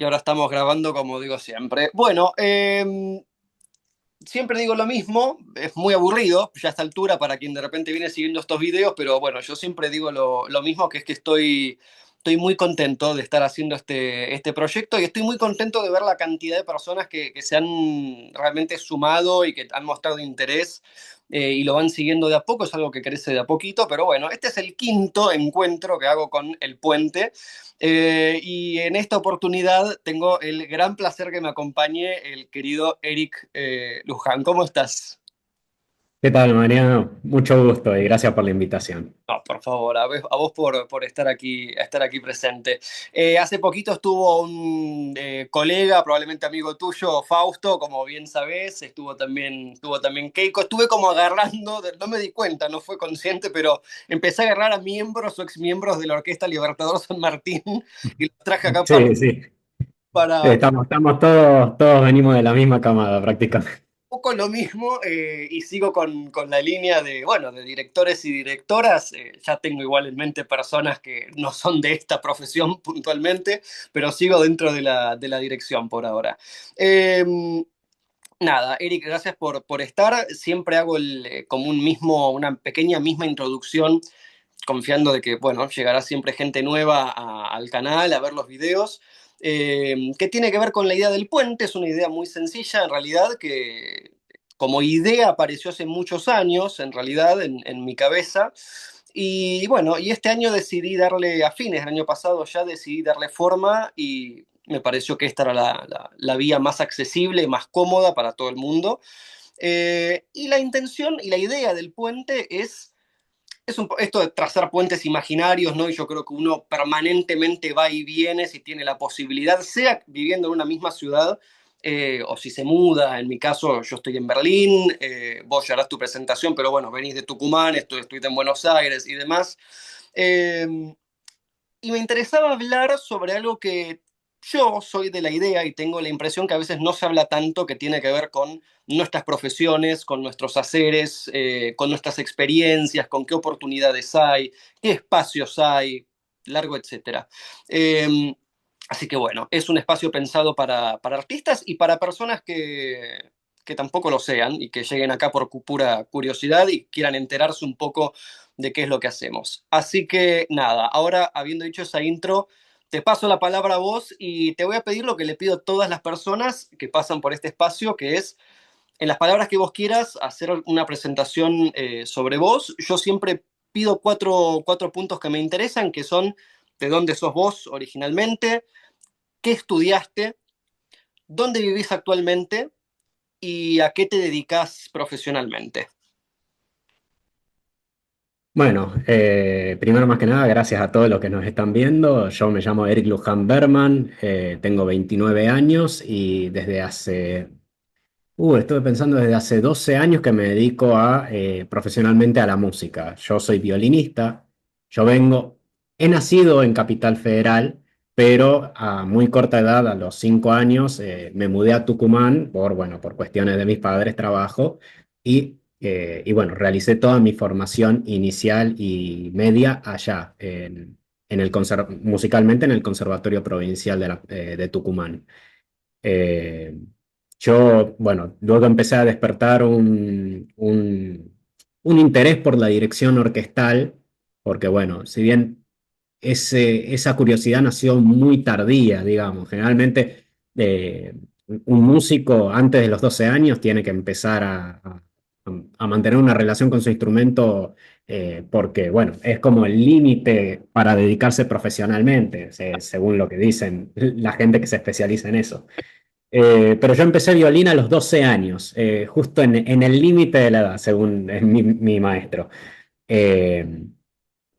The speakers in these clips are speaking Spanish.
Y ahora estamos grabando como digo siempre. Bueno, siempre digo lo mismo, es muy aburrido ya a esta altura para quien de repente viene siguiendo estos videos, pero bueno, yo siempre digo lo mismo, que es que estoy muy contento de estar haciendo este proyecto y estoy muy contento de ver la cantidad de personas que se han realmente sumado y que han mostrado interés y lo van siguiendo de a poco, es algo que crece de a poquito, pero bueno, este es el quinto encuentro que hago con El Puente. Y en esta oportunidad tengo el gran placer que me acompañe el querido Eric Luján. ¿Cómo estás? ¿Qué tal, Mariano? Mucho gusto y gracias por la invitación. No, por favor, a vos por estar aquí presente. Hace poquito estuvo un colega, probablemente amigo tuyo, Fausto, como bien sabés, estuvo también Keiko. Estuve como agarrando, no me di cuenta, no fue consciente, pero empecé a agarrar a miembros o exmiembros de la Orquesta Libertador San Martín y los traje acá Sí, sí. para Estamos todos venimos de la misma camada prácticamente. poco lo mismo y sigo con la línea de, bueno, de directores y directoras. Ya tengo igual en mente personas que no son de esta profesión puntualmente, pero sigo dentro de la dirección por ahora. Eh, Nada, Eric, gracias por estar. Siempre hago como una pequeña misma introducción, confiando de que, bueno, llegará siempre gente nueva al canal a ver los videos. Que tiene que ver con la idea del puente, es una idea muy sencilla en realidad, que como idea apareció hace muchos años, en realidad, en mi cabeza. Y bueno, y este año decidí darle, a fines del año pasado ya decidí darle forma y me pareció que esta era la vía más accesible y más cómoda para todo el mundo. Y la intención y la idea del puente es esto de trazar puentes imaginarios, ¿no? Y yo creo que uno permanentemente va y viene si tiene la posibilidad, sea viviendo en una misma ciudad o si se muda. En mi caso, yo estoy en Berlín, vos ya harás tu presentación, pero bueno, venís de Tucumán, estuviste en Buenos Aires y demás. Eh, y me interesaba hablar sobre algo que yo soy de la idea y tengo la impresión que a veces no se habla tanto, que tiene que ver con nuestras profesiones, con nuestros haceres, con nuestras experiencias, con qué oportunidades hay, qué espacios hay, largo, etcétera. Eh, Así que bueno, es un espacio pensado para artistas y para personas que tampoco lo sean y que lleguen acá por pura curiosidad y quieran enterarse un poco de qué es lo que hacemos. Así que nada, ahora habiendo dicho esa intro, te paso la palabra a vos y te voy a pedir lo que le pido a todas las personas que pasan por este espacio, que es, en las palabras que vos quieras, hacer una presentación sobre vos. Yo siempre pido cuatro puntos que me interesan, que son de dónde sos vos originalmente, qué estudiaste, dónde vivís actualmente y a qué te dedicas profesionalmente. Bueno, primero más que nada, gracias a todos los que nos están viendo. Yo me llamo Eric Luján Berman, tengo 29 años y estuve pensando desde hace 12 años que me dedico profesionalmente a la música. Yo soy violinista, yo he nacido en Capital Federal, pero a muy corta edad, a los 5 años, me mudé a Tucumán bueno, por cuestiones de mis padres, trabajo, y bueno, realicé toda mi formación inicial y media allá, musicalmente en el Conservatorio Provincial de Tucumán. Eh, bueno, luego empecé a despertar un interés por la dirección orquestal, porque bueno, si bien esa curiosidad nació muy tardía, digamos, generalmente eh, un músico antes de los 12 años tiene que empezar a mantener una relación con su instrumento, porque bueno, es como el límite para dedicarse profesionalmente, según lo que dicen la gente que se especializa en eso. Pero yo empecé violín a los 12 años, justo en el límite de la edad, según es mi maestro. Eh,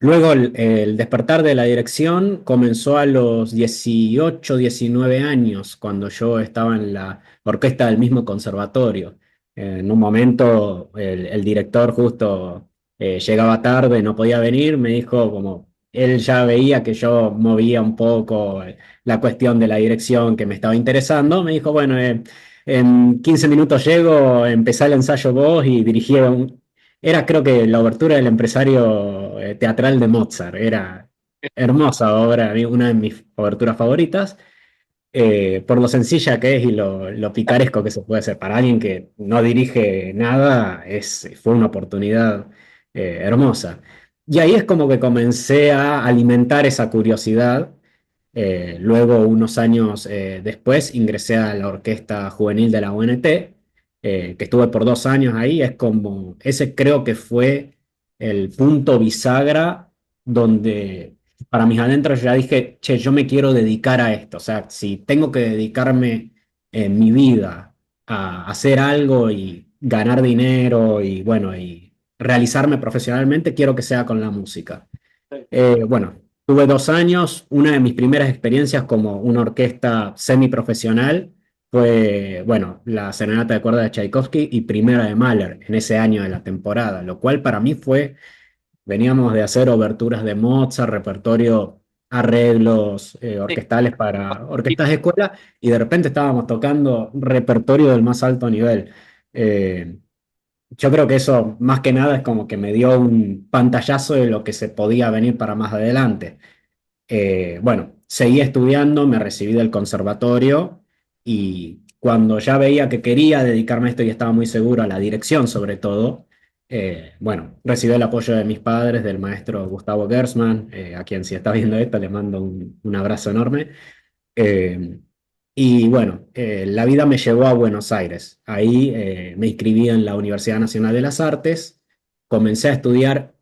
Luego el despertar de la dirección comenzó a los 18, 19 años, cuando yo estaba en la orquesta del mismo conservatorio. En un momento el director justo llegaba tarde, no podía venir, me dijo como él ya veía que yo movía un poco la cuestión de la dirección que me estaba interesando, me dijo, bueno, en 15 minutos llego, empezá el ensayo vos y dirigí era creo que la obertura del empresario teatral de Mozart. Era hermosa obra, una de mis oberturas favoritas. por lo sencilla que es y lo picaresco que se puede hacer. Para alguien que no dirige nada, fue una oportunidad hermosa. Y ahí es como que comencé a alimentar esa curiosidad. Luego, unos años después, ingresé a la Orquesta Juvenil de la UNT, que estuve por 2 años ahí. Ese creo que fue el punto bisagra donde para mis adentros ya dije, che, yo me quiero dedicar a esto. O sea, si tengo que dedicarme en mi vida a hacer algo y ganar dinero y bueno, y realizarme profesionalmente, quiero que sea con la música. Sí. Bueno, tuve 2 años. Una de mis primeras experiencias como una orquesta semiprofesional fue, bueno, la Serenata de Cuerda de Tchaikovsky y Primera de Mahler en ese año de la temporada, lo cual para mí fue, veníamos de hacer oberturas de Mozart, repertorio, arreglos Sí. orquestales para orquestas de escuela, y de repente estábamos tocando repertorio del más alto nivel. Eh, yo creo que eso, más que nada, es como que me dio un pantallazo de lo que se podía venir para más adelante. Bueno, seguí estudiando, me recibí del conservatorio y cuando ya veía que quería dedicarme a esto y estaba muy seguro a la dirección sobre todo, bueno, recibí el apoyo de mis padres, del maestro Gustavo Gersman, a quien si está viendo esto le mando un abrazo enorme. Eh, y bueno, la vida me llevó a Buenos Aires. Ahí me inscribí en la Universidad Nacional de las Artes, comencé a estudiar.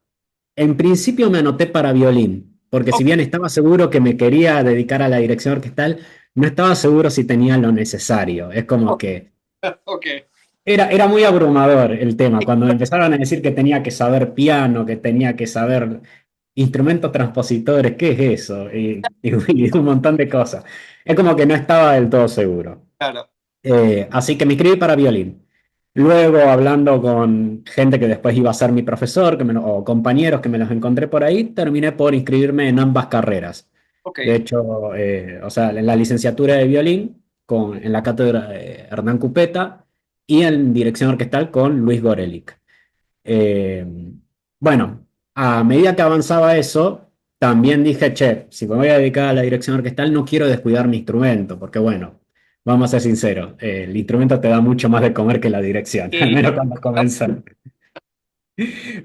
En principio me anoté para violín, porque si Ok, bien estaba seguro que me quería dedicar a la dirección orquestal, no estaba seguro si tenía lo necesario. Es como que ok. era muy abrumador el tema. Cuando me empezaron a decir que tenía que saber piano, que tenía que saber instrumentos transpositores, ¿qué es eso? Y un montón de cosas. Es como que no estaba del todo seguro. Claro. Así que me inscribí para violín. Luego, hablando con gente que después iba a ser mi profesor, o compañeros que me los encontré por ahí, terminé por inscribirme en ambas carreras. Ok. De hecho, o sea, en la licenciatura de violín en la cátedra de Hernán Cupeta y en dirección orquestal con Luis Gorelick. Eh, bueno, a medida que avanzaba eso, también dije, che, si me voy a dedicar a la dirección orquestal, no quiero descuidar mi instrumento, porque bueno, vamos a ser sinceros, el instrumento te da mucho más de comer que la dirección, al Sí. menos cuando comienzas.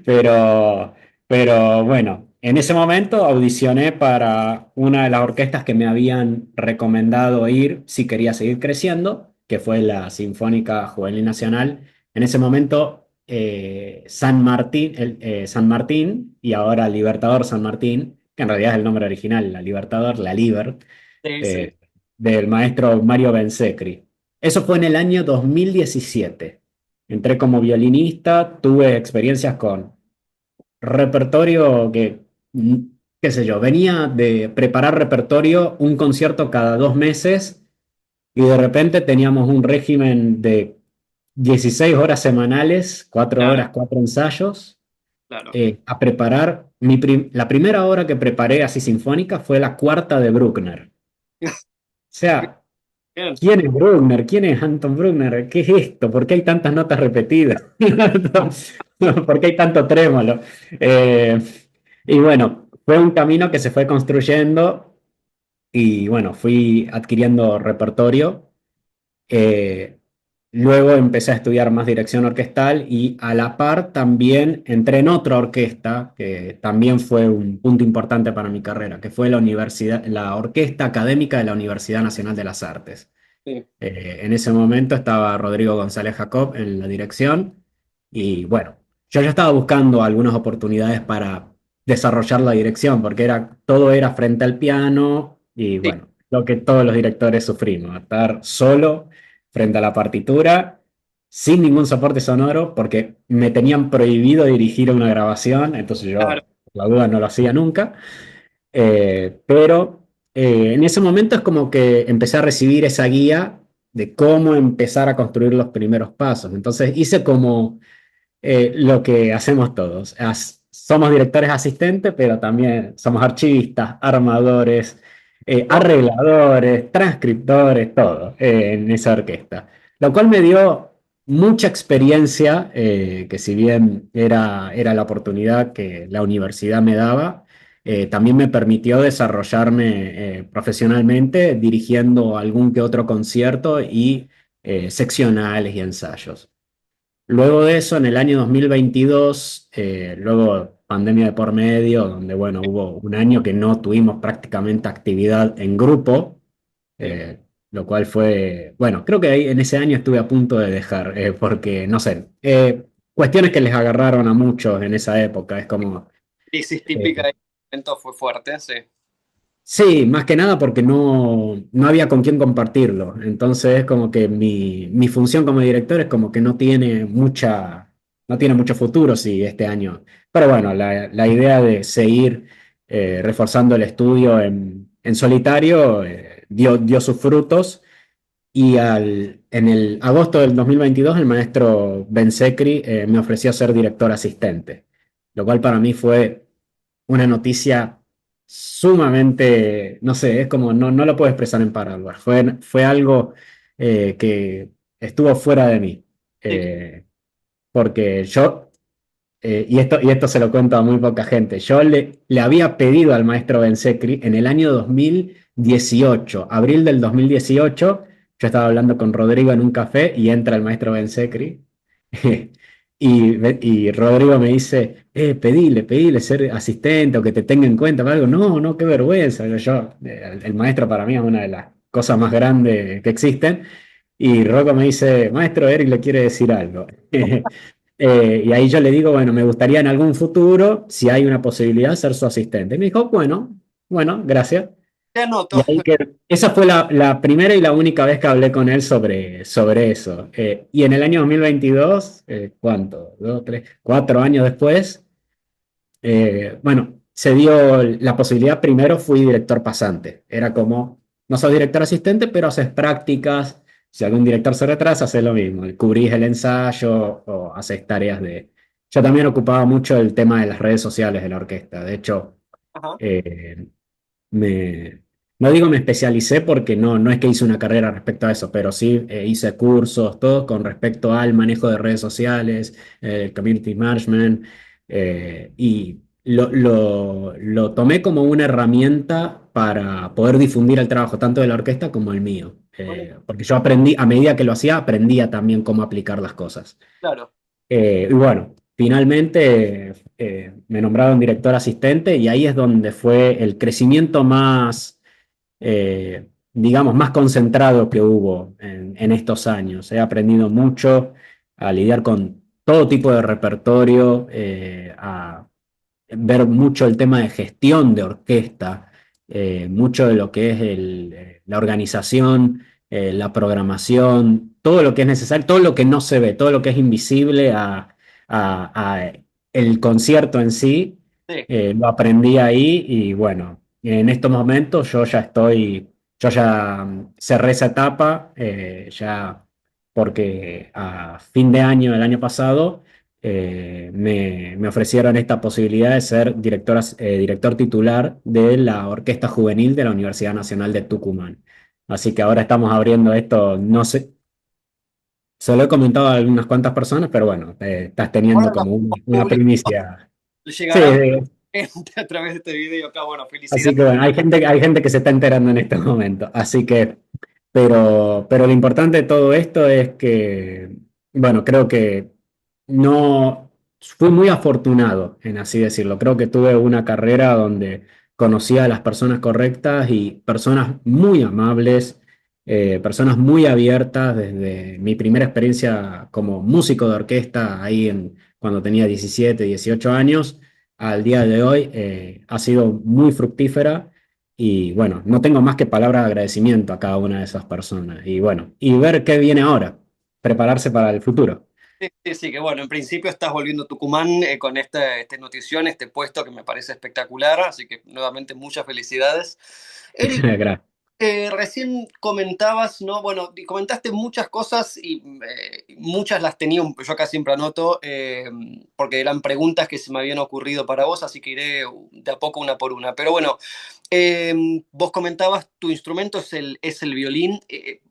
Pero, pero bueno, en ese momento audicioné para una de las orquestas que me habían recomendado ir si quería seguir creciendo, que fue la Sinfónica Juvenil Nacional. En ese momento, San Martín y ahora Libertador San Martín, que en realidad es el nombre original, la Libertador, la Liber, Sí, sí. eh, del maestro Mario Bensecri. Eso fue en el año 2017. Entré como violinista, tuve experiencias con repertorio qué sé yo, venía de preparar repertorio, un concierto cada 2 meses, y de repente teníamos un régimen de 16 horas semanales, 4 Claro, horas, 4 ensayos, claro. a preparar. La primera obra que preparé así sinfónica fue la cuarta de Bruckner. O sea, Bien. ¿quién es Bruckner? ¿Quién es Anton Bruckner? ¿Qué es esto? ¿Por qué hay tantas notas repetidas? ¿Por qué hay tanto trémolo? Eh, y bueno, fue un camino que se fue construyendo y bueno, fui adquiriendo repertorio. Eh, Luego empecé a estudiar más dirección orquestal y a la par también entré en otra orquesta que también fue un punto importante para mi carrera, que fue la Orquesta Académica de la Universidad Nacional de las Artes. Sí, En ese momento estaba Rodrigo González Jacob en la dirección y bueno, yo ya estaba buscando algunas oportunidades para desarrollar la dirección porque todo era frente al piano y sí, bueno, lo que todos los directores sufrimos, estar solo frente a la partitura sin ningún soporte sonoro porque me tenían prohibido dirigir una grabación, entonces claro. yo, por la duda, no lo hacía nunca. Pero en ese momento es como que empecé a recibir esa guía de cómo empezar a construir los primeros pasos. Entonces hice como lo que hacemos todos. Somos directores asistentes, pero también somos archivistas, armadores, Oh, arregladores, transcriptores, todo en esa orquesta. Lo cual me dio mucha experiencia, que si bien era la oportunidad que la universidad me daba, también me permitió desarrollarme profesionalmente dirigiendo algún que otro concierto y seccionales y ensayos. Luego de eso, en el año 2022, luego pandemia de por medio, donde bueno, hubo un año que no tuvimos prácticamente actividad en grupo, Sí. eh, lo cual fue, bueno, creo que ahí en ese año estuve a punto de dejar, porque no sé, cuestiones que les agarraron a muchos en esa época, es como... Crisis típica eh, de momento fue fuerte, sí. Sí, más que nada porque no había con quién compartirlo. Entonces es como que mi función como director es como que no tiene mucho futuro si este año. Pero bueno, la idea de seguir reforzando el estudio en solitario dio sus frutos y en el agosto del 2022 el maestro Ben Sekri me ofreció ser director asistente, lo cual para mí fue una noticia sumamente, no sé, es como, no lo puedo expresar en palabras, fue algo que estuvo fuera de mí. Sí, Porque yo, y esto se lo cuento a muy poca gente, yo le había pedido al maestro Ben Sekri en el año 2018, abril del 2018, yo estaba hablando con Rodrigo en un café y entra el maestro Ben Sekri. Y Rodrigo me dice, pedile ser asistente o que te tenga en cuenta o algo. No, no, qué vergüenza. El maestro para mí es una de las cosas más grandes que existen. Y Rocco me dice, maestro, Eric le quiere decir algo. Y ahí yo le digo, bueno, me gustaría en algún futuro, si hay una posibilidad, ser su asistente. Y me dijo, bueno, gracias. te Y anoto. ahí que, esa fue la primera y la única vez que hablé con él sobre eso. Y en el año 2022, ¿cuánto? Dos, tres, 4 años después, bueno, se dio la posibilidad, primero fui director pasante. Era como, no sos director asistente, pero haces prácticas. Si algún director se retrasa, haces lo mismo. Cubrís el ensayo o haces tareas de... Yo también ocupaba mucho el tema de las redes sociales de la orquesta. De hecho, Ajá. eh, me, no digo me especialicé porque no es que hice una carrera respecto a eso, pero sí hice cursos, todos con respecto al manejo de redes sociales, community management, y lo tomé como una herramienta para poder difundir el trabajo tanto de la orquesta como el mío. Porque yo aprendí, a medida que lo hacía, aprendía también cómo aplicar las cosas. Claro. Y bueno, finalmente me nombraron director asistente y ahí es donde fue el crecimiento más, digamos, más concentrado que hubo en estos años. He aprendido mucho a lidiar con todo tipo de repertorio, a ver mucho el tema de gestión de orquesta, mucho de lo que es la organización, la programación, todo lo que es necesario, todo lo que no se ve, todo lo que es invisible a el concierto en sí, Sí. lo aprendí ahí y bueno, en estos momentos yo ya cerré esa etapa, ya porque a fin de año del año pasado me ofrecieron esta posibilidad de ser director titular de la Orquesta Juvenil de la Universidad Nacional de Tucumán. Así que ahora estamos abriendo esto, no sé, se lo he comentado a algunas cuantas personas, pero bueno, estás teniendo Ahora la como una público primicia. Sí, llegará gente a través de este video acá. Bueno, así felicidades. que bueno, hay gente que se está enterando en este momento. Así que, pero lo importante de todo esto es que, bueno, creo que no fui muy afortunado, en así decirlo. Creo que tuve una carrera donde conocí a las personas correctas y personas muy amables, personas muy abiertas desde mi primera experiencia como músico de orquesta ahí cuando tenía 17 18 años al día de hoy ha sido muy fructífera y bueno, no tengo más que palabras de agradecimiento a cada una de esas personas y bueno, y ver qué viene ahora, prepararse para el futuro. Sí, sí, sí, que bueno, en principio estás volviendo a Tucumán con esta notición, este puesto que me parece espectacular, así que nuevamente muchas felicidades. Eric, Gracias. recién comentabas, ¿no? Bueno, comentaste muchas cosas y muchas las tenía, yo acá siempre anoto, porque eran preguntas que se me habían ocurrido para vos, así que iré de a poco una por una. Pero bueno, Vos comentabas, tu instrumento es el violín.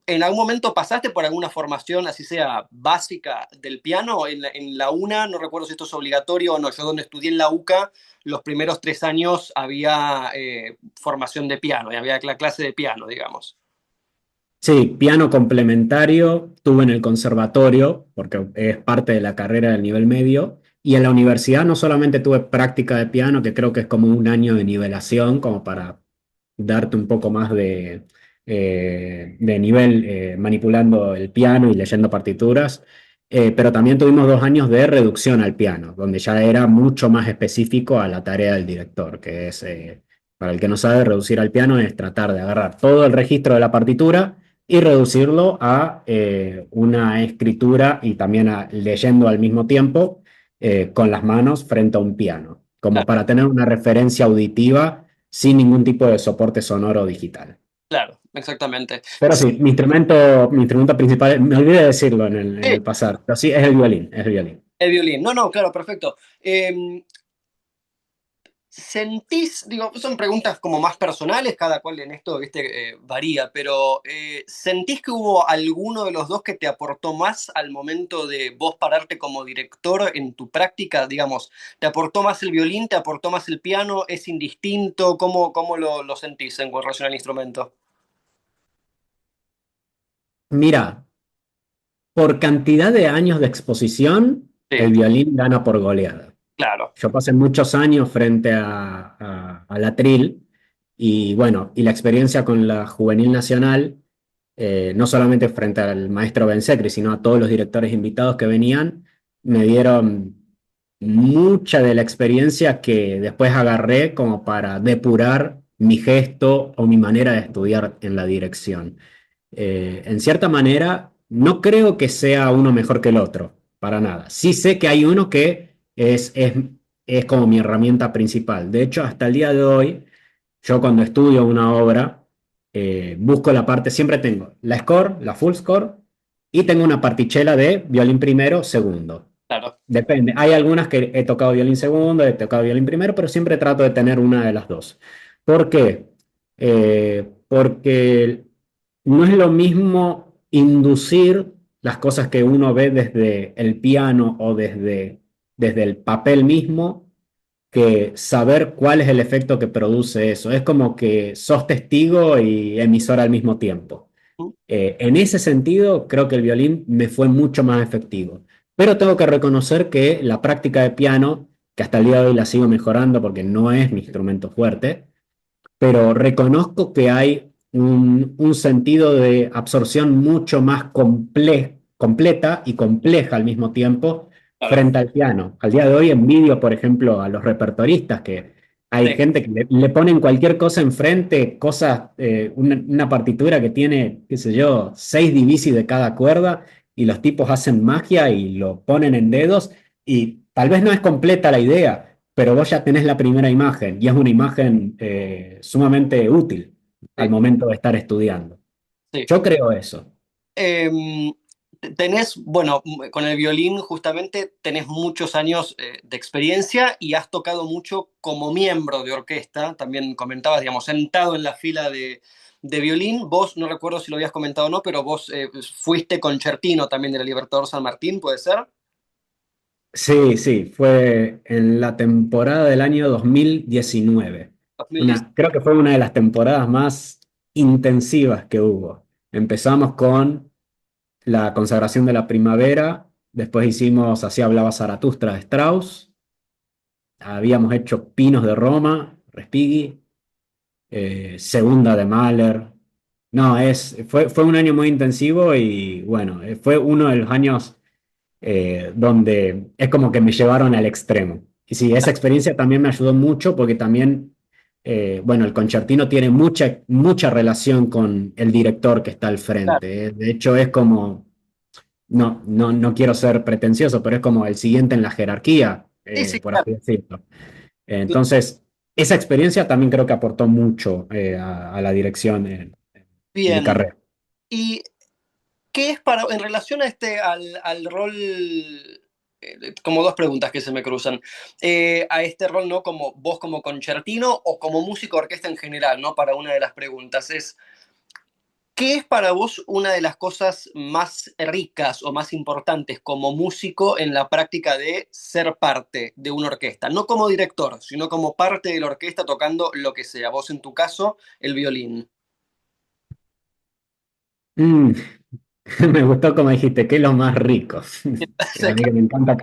¿En algún momento pasaste por alguna formación, así sea básica, del piano? En la UNA, no recuerdo si esto es obligatorio o no. Yo donde estudié en la UCA, los primeros 3 años había formación de piano, y había la clase de piano, digamos. Sí, piano complementario tuve en el conservatorio, porque es parte de la carrera del nivel medio, y en la universidad no solamente tuve práctica de piano, que creo que es como un año de nivelación, como para darte un poco más de nivel manipulando el piano y leyendo partituras, pero también tuvimos 2 años de reducción al piano, donde ya era mucho más específico a la tarea del director, que es, para el que no sabe, reducir al piano es tratar de agarrar todo el registro de la partitura y reducirlo a una escritura y también leyendo al mismo tiempo con las manos frente a un piano, como Claro, para tener una referencia auditiva sin ningún tipo de soporte sonoro digital. claro, exactamente. Pero Sí, sí, mi instrumento principal, me olvidé de decirlo en el pasado, pero sí, es el violín. el violín. No, no, claro, perfecto. ¿Sentís, digo, son preguntas como más personales, cada cual en esto, viste, varía, pero ¿sentís que hubo alguno de los dos que te aportó más al momento de vos pararte como director en tu práctica? Digamos, ¿te aportó más el violín, te aportó más el piano? ¿Es indistinto? ¿Cómo lo sentís en relación al instrumento? Mira, por cantidad de años de exposición, Sí, el violín gana por goleada. claro, Yo pasé muchos años frente al atril y bueno, y la experiencia con la Juvenil Nacional, no solamente frente al maestro Bensecri, sino a todos los directores invitados que venían, me dieron mucha de la experiencia que después agarré como para depurar mi gesto o mi manera de estudiar en la dirección. En cierta manera, no creo que sea uno mejor que el otro, para nada. Sí sé que hay uno que es como mi herramienta principal. De hecho, hasta el día de hoy, yo cuando estudio una obra, busco la parte, siempre tengo la score, la full score, y tengo una partichela de violín primero, segundo. claro, Depende. Hay algunas que he tocado violín segundo, he tocado violín primero, pero siempre trato de tener una de las dos. ¿Por qué? Porque no es lo mismo inducir las cosas que uno ve desde el piano o desde el papel mismo que saber cuál es el efecto que produce eso. Es como que sos testigo y emisor al mismo tiempo. En ese sentido, creo que el violín me fue mucho más efectivo. Pero tengo que reconocer que la práctica de piano, que hasta el día de hoy la sigo mejorando porque no es mi instrumento fuerte, pero reconozco que hay un sentido de absorción mucho más completa y compleja al mismo tiempo claro. frente al piano. Al día de hoy envidio, por ejemplo, a los repertoristas, que hay Sí, gente que le ponen cualquier cosa enfrente, cosas, una partitura que tiene, qué sé yo, 6 divisi de cada cuerda, y los tipos hacen magia y lo ponen en dedos, y tal vez no es completa la idea, pero vos ya tenés la primera imagen y es una imagen sumamente útil al sí, momento de estar estudiando. sí. Yo creo eso. Em, tenés, bueno, con el violín justamente tenés muchos años de experiencia y has tocado mucho como miembro de orquesta, también comentabas, digamos, sentado en la fila de violín. Vos, no recuerdo si lo habías comentado o no, pero vos fuiste concertino también de la Libertador San Martín, ¿puede ser? Sí, sí, fue en la temporada del año 2019. 2010. Creo que fue una de las temporadas más intensivas que hubo. Empezamos con la consagración de la primavera, después hicimos Así hablaba Zaratustra de Strauss, habíamos hecho Pinos de Roma, Respighi, segunda de Mahler. No, fue un año muy intensivo y bueno, fue uno de los años donde es como que me llevaron al extremo. Y sí, esa experiencia también me ayudó mucho porque también, bueno, el concertino tiene mucha relación con el director que está al Claro. frente. De hecho, es como, no quiero ser pretencioso, pero es como el siguiente en la jerarquía, Sí, sí, por claro. así decirlo. Entonces, esa experiencia también creo que aportó mucho a la dirección en mi Bien. carrera. ¿Y qué es para, en relación a al rol como dos preguntas que se me cruzan. A este rol, ¿no? Como vos como concertino o como músico de orquesta en general, ¿no? Para una de las preguntas es, ¿qué es para vos una de las cosas más ricas o más importantes como músico en la práctica de ser parte de una orquesta? No como director, sino como parte de la orquesta tocando lo que sea. Vos en tu caso, el violín. Mm, me gustó como dijiste, ¿qué es lo más rico?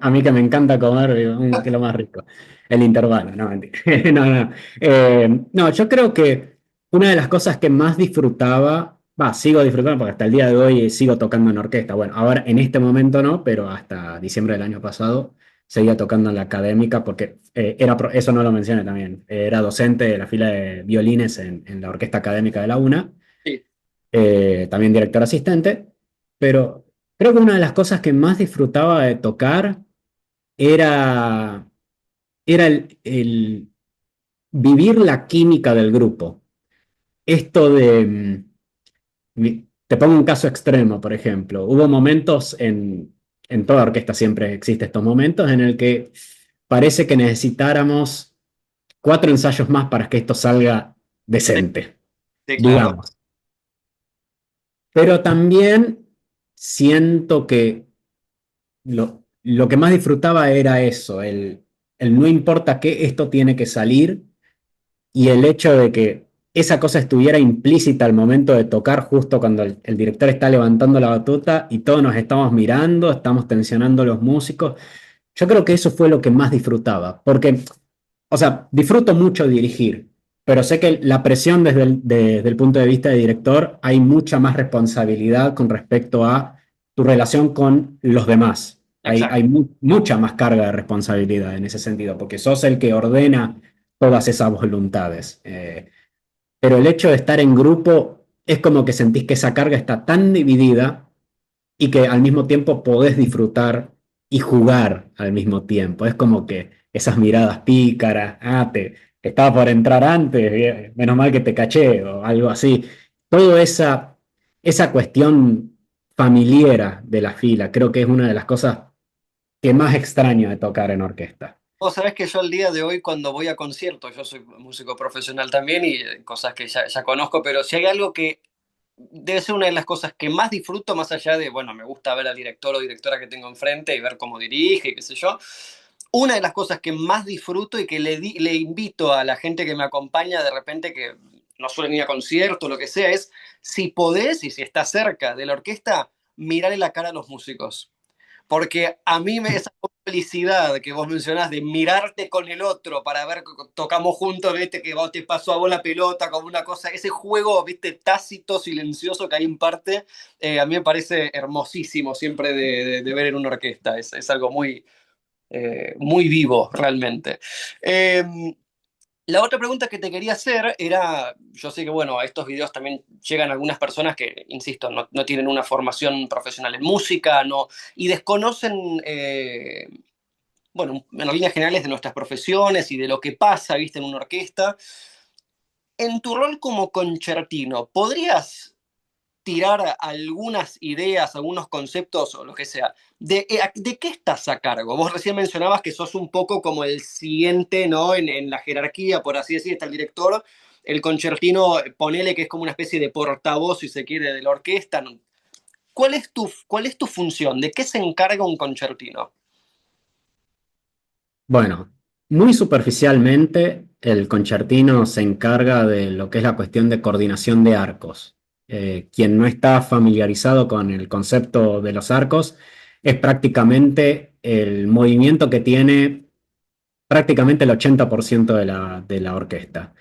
A mí que me encanta comer, digo, ¿qué es lo más rico? El intervalo, no, mentira. No, no. No, yo creo que una de las cosas que más disfrutaba, sigo disfrutando porque hasta el día de hoy sigo tocando en orquesta. Bueno, ahora en este momento no, pero hasta diciembre del año pasado seguía tocando en la académica porque eso no lo mencioné también, era docente de la fila de violines en la orquesta académica de la UNA, Sí, también director asistente, pero creo que una de las cosas que más disfrutaba de tocar era, era el vivir la química del grupo. Esto de, te pongo un caso extremo, por ejemplo, hubo momentos en toda orquesta siempre existen estos momentos en el que parece que necesitáramos 4 ensayos más para que esto salga sí, decente, sí, claro. digamos. Pero también siento que lo que más disfrutaba era eso, el no importa qué, esto tiene que salir y el hecho de que esa cosa estuviera implícita al momento de tocar, justo cuando el director está levantando la batuta y todos nos estamos mirando, estamos tensionando los músicos. Yo creo que eso fue lo que más disfrutaba, porque, o sea, disfruto mucho dirigir, pero sé que la presión desde el punto de vista de director, hay mucha más responsabilidad con respecto a tu relación con los demás. Hay Exacto. mucha más carga de responsabilidad en ese sentido, porque sos el que ordena todas esas voluntades. Pero el hecho de estar en grupo es como que sentís que esa carga está tan dividida y que al mismo tiempo podés disfrutar y jugar al mismo tiempo. Es como que esas miradas pícaras, estaba por entrar antes, menos mal que te caché o algo así. Toda esa cuestión familiar de la fila creo que es una de las cosas que más extraño de tocar en orquesta. Vos sabés que yo al día de hoy cuando voy a conciertos, yo soy músico profesional también y cosas que ya conozco, pero si hay algo que debe ser una de las cosas que más disfruto, más allá de, bueno, me gusta ver al director o directora que tengo enfrente y ver cómo dirige y qué sé yo, una de las cosas que más disfruto y que le invito a la gente que me acompaña de repente que no suelen ir a conciertos, lo que sea, es si podés y si estás cerca de la orquesta, mirarle la cara a los músicos. Porque a mí esa complicidad que vos mencionás de mirarte con el otro para ver que tocamos juntos, viste, que vos te pasó a vos la pelota, como una cosa, ese juego, viste, tácito, silencioso que hay en parte, a mí me parece hermosísimo siempre de ver en una orquesta. Es algo muy, muy vivo, realmente. Eh, la otra pregunta que te quería hacer era, yo sé que, bueno, a estos videos también llegan algunas personas que, insisto, no tienen una formación profesional en música, no, y desconocen, bueno, en líneas generales de nuestras profesiones y de lo que pasa, viste, en una orquesta. En tu rol como concertino, ¿podrías tirar algunas ideas, algunos conceptos o lo que sea, de qué estás a cargo? Vos recién mencionabas que sos un poco como el siguiente, ¿no? En la jerarquía, por así decir, está el director, el concertino, ponele que es como una especie de portavoz, si se quiere, de la orquesta. ¿No? Cuál es tu función? ¿De qué se encarga un concertino? Bueno, muy superficialmente, el concertino se encarga de lo que es la cuestión de coordinación de arcos. Quien no está familiarizado con el concepto de los arcos es prácticamente el movimiento que tiene prácticamente el 80% de la orquesta.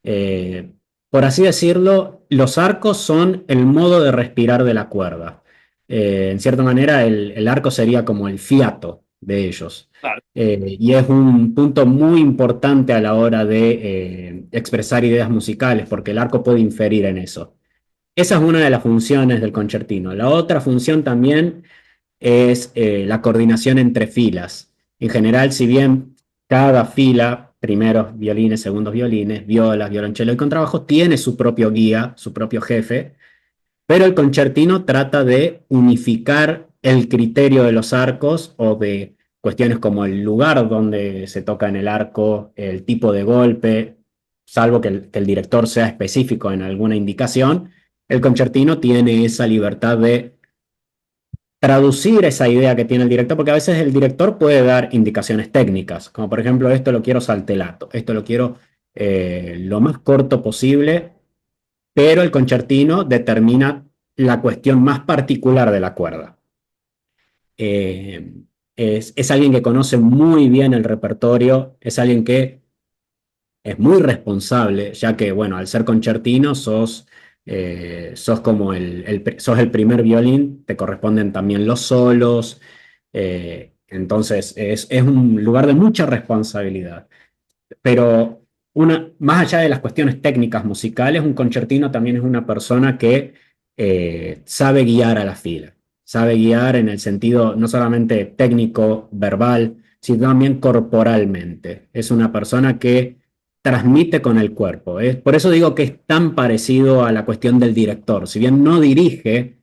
Eh, por así decirlo, los arcos son el modo de respirar de la cuerda. En cierta manera, el arco sería como el fiato de ellos. Claro. Y es un punto muy importante a la hora de expresar ideas musicales, porque el arco puede inferir en eso. Esa es una de las funciones del concertino. La otra función también es la coordinación entre filas. En general, si bien cada fila, primeros violines, segundos violines, violas, violonchelo y contrabajo, tiene su propio guía, su propio jefe, pero el concertino trata de unificar el criterio de los arcos o de cuestiones como el lugar donde se toca en el arco, el tipo de golpe, salvo que el director sea específico en alguna indicación, el concertino tiene esa libertad de traducir esa idea que tiene el director, porque a veces el director puede dar indicaciones técnicas, como por ejemplo, esto lo quiero saltelato, esto lo quiero lo más corto posible, pero el concertino determina la cuestión más particular de la cuerda. Eh, es alguien que conoce muy bien el repertorio, es alguien que es muy responsable, ya que, bueno, al ser concertino sos como sos el primer violín, te corresponden también los solos, entonces es un lugar de mucha responsabilidad. Pero más allá de las cuestiones técnicas musicales, un concertino también es una persona que sabe guiar a la fila, sabe guiar en el sentido no solamente técnico, verbal, sino también corporalmente. Es una persona que transmite con el cuerpo. Por eso digo que es tan parecido a la cuestión del director. Si bien no dirige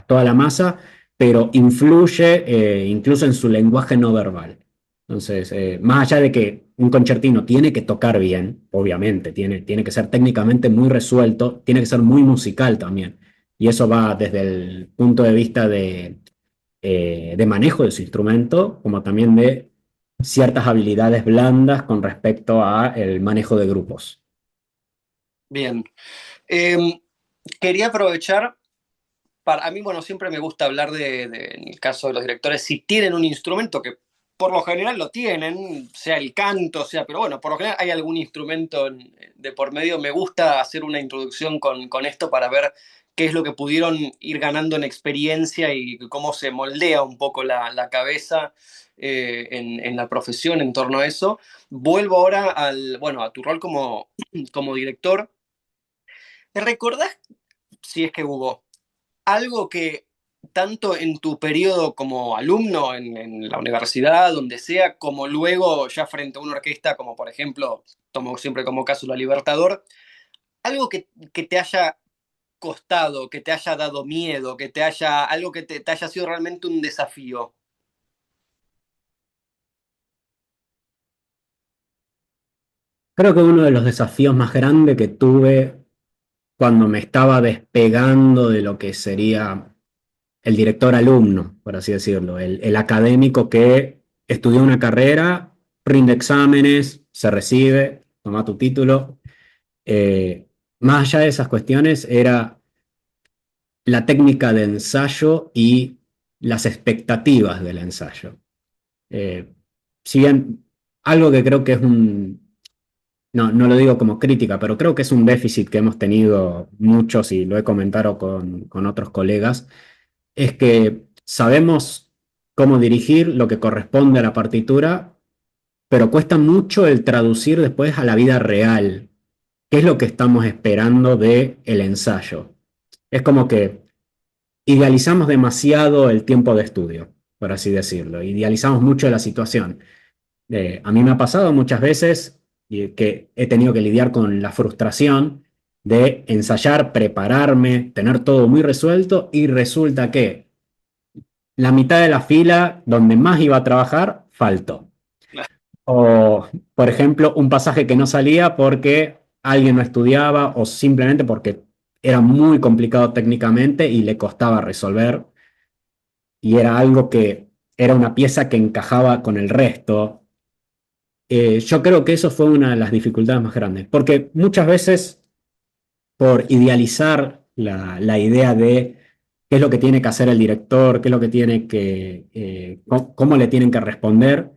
toda la masa, pero influye incluso en su lenguaje no verbal. Entonces, más allá de que un concertino tiene que tocar bien, obviamente, tiene que ser técnicamente muy resuelto, tiene que ser muy musical también. Y eso va desde el punto de vista de manejo de su instrumento, como también de ciertas habilidades blandas con respecto a el manejo de grupos. Bien. Eh, Quería aprovechar a mí, bueno, siempre me gusta hablar en el caso de los directores, si tienen un instrumento que por lo general lo tienen, sea el canto, sea, pero bueno, por lo general hay algún instrumento de por medio. Me gusta hacer una introducción con esto para ver qué es lo que pudieron ir ganando en experiencia y cómo se moldea un poco la cabeza en la profesión en torno a eso. Vuelvo ahora bueno, a tu rol como director. ¿Te recordás si es que hubo algo que tanto en tu periodo como alumno en la universidad, donde sea, como luego ya frente a una orquesta, como por ejemplo, tomo siempre como caso la Libertador, algo que te haya costado, que te haya dado miedo, algo que te haya sido realmente un desafío? Creo que uno de los desafíos más grandes que tuve cuando me estaba despegando de lo que sería el director alumno, por así decirlo, el académico que estudió una carrera, rinde exámenes, se recibe, toma tu título. Más allá de esas cuestiones, era la técnica de ensayo y las expectativas del ensayo. Eh, si bien algo que creo que es no lo digo como crítica, pero creo que es un déficit que hemos tenido muchos y lo he comentado con otros colegas, es que sabemos cómo dirigir lo que corresponde a la partitura, pero cuesta mucho el traducir después a la vida real. ¿Qué es lo que estamos esperando del ensayo? Es como que idealizamos demasiado el tiempo de estudio, por así decirlo. Idealizamos mucho la situación. A mí me ha pasado muchas veces que he tenido que lidiar con la frustración de ensayar, prepararme, tener todo muy resuelto y resulta que la mitad de la fila donde más iba a trabajar faltó. O, por ejemplo, un pasaje que no salía porque alguien no estudiaba o simplemente porque era muy complicado técnicamente y le costaba resolver y era algo que era una pieza que encajaba con el resto. Yo creo que eso fue una de las dificultades más grandes, porque muchas veces por idealizar la idea de qué es lo que tiene que hacer el director, qué es lo que tiene cómo le tienen que responder,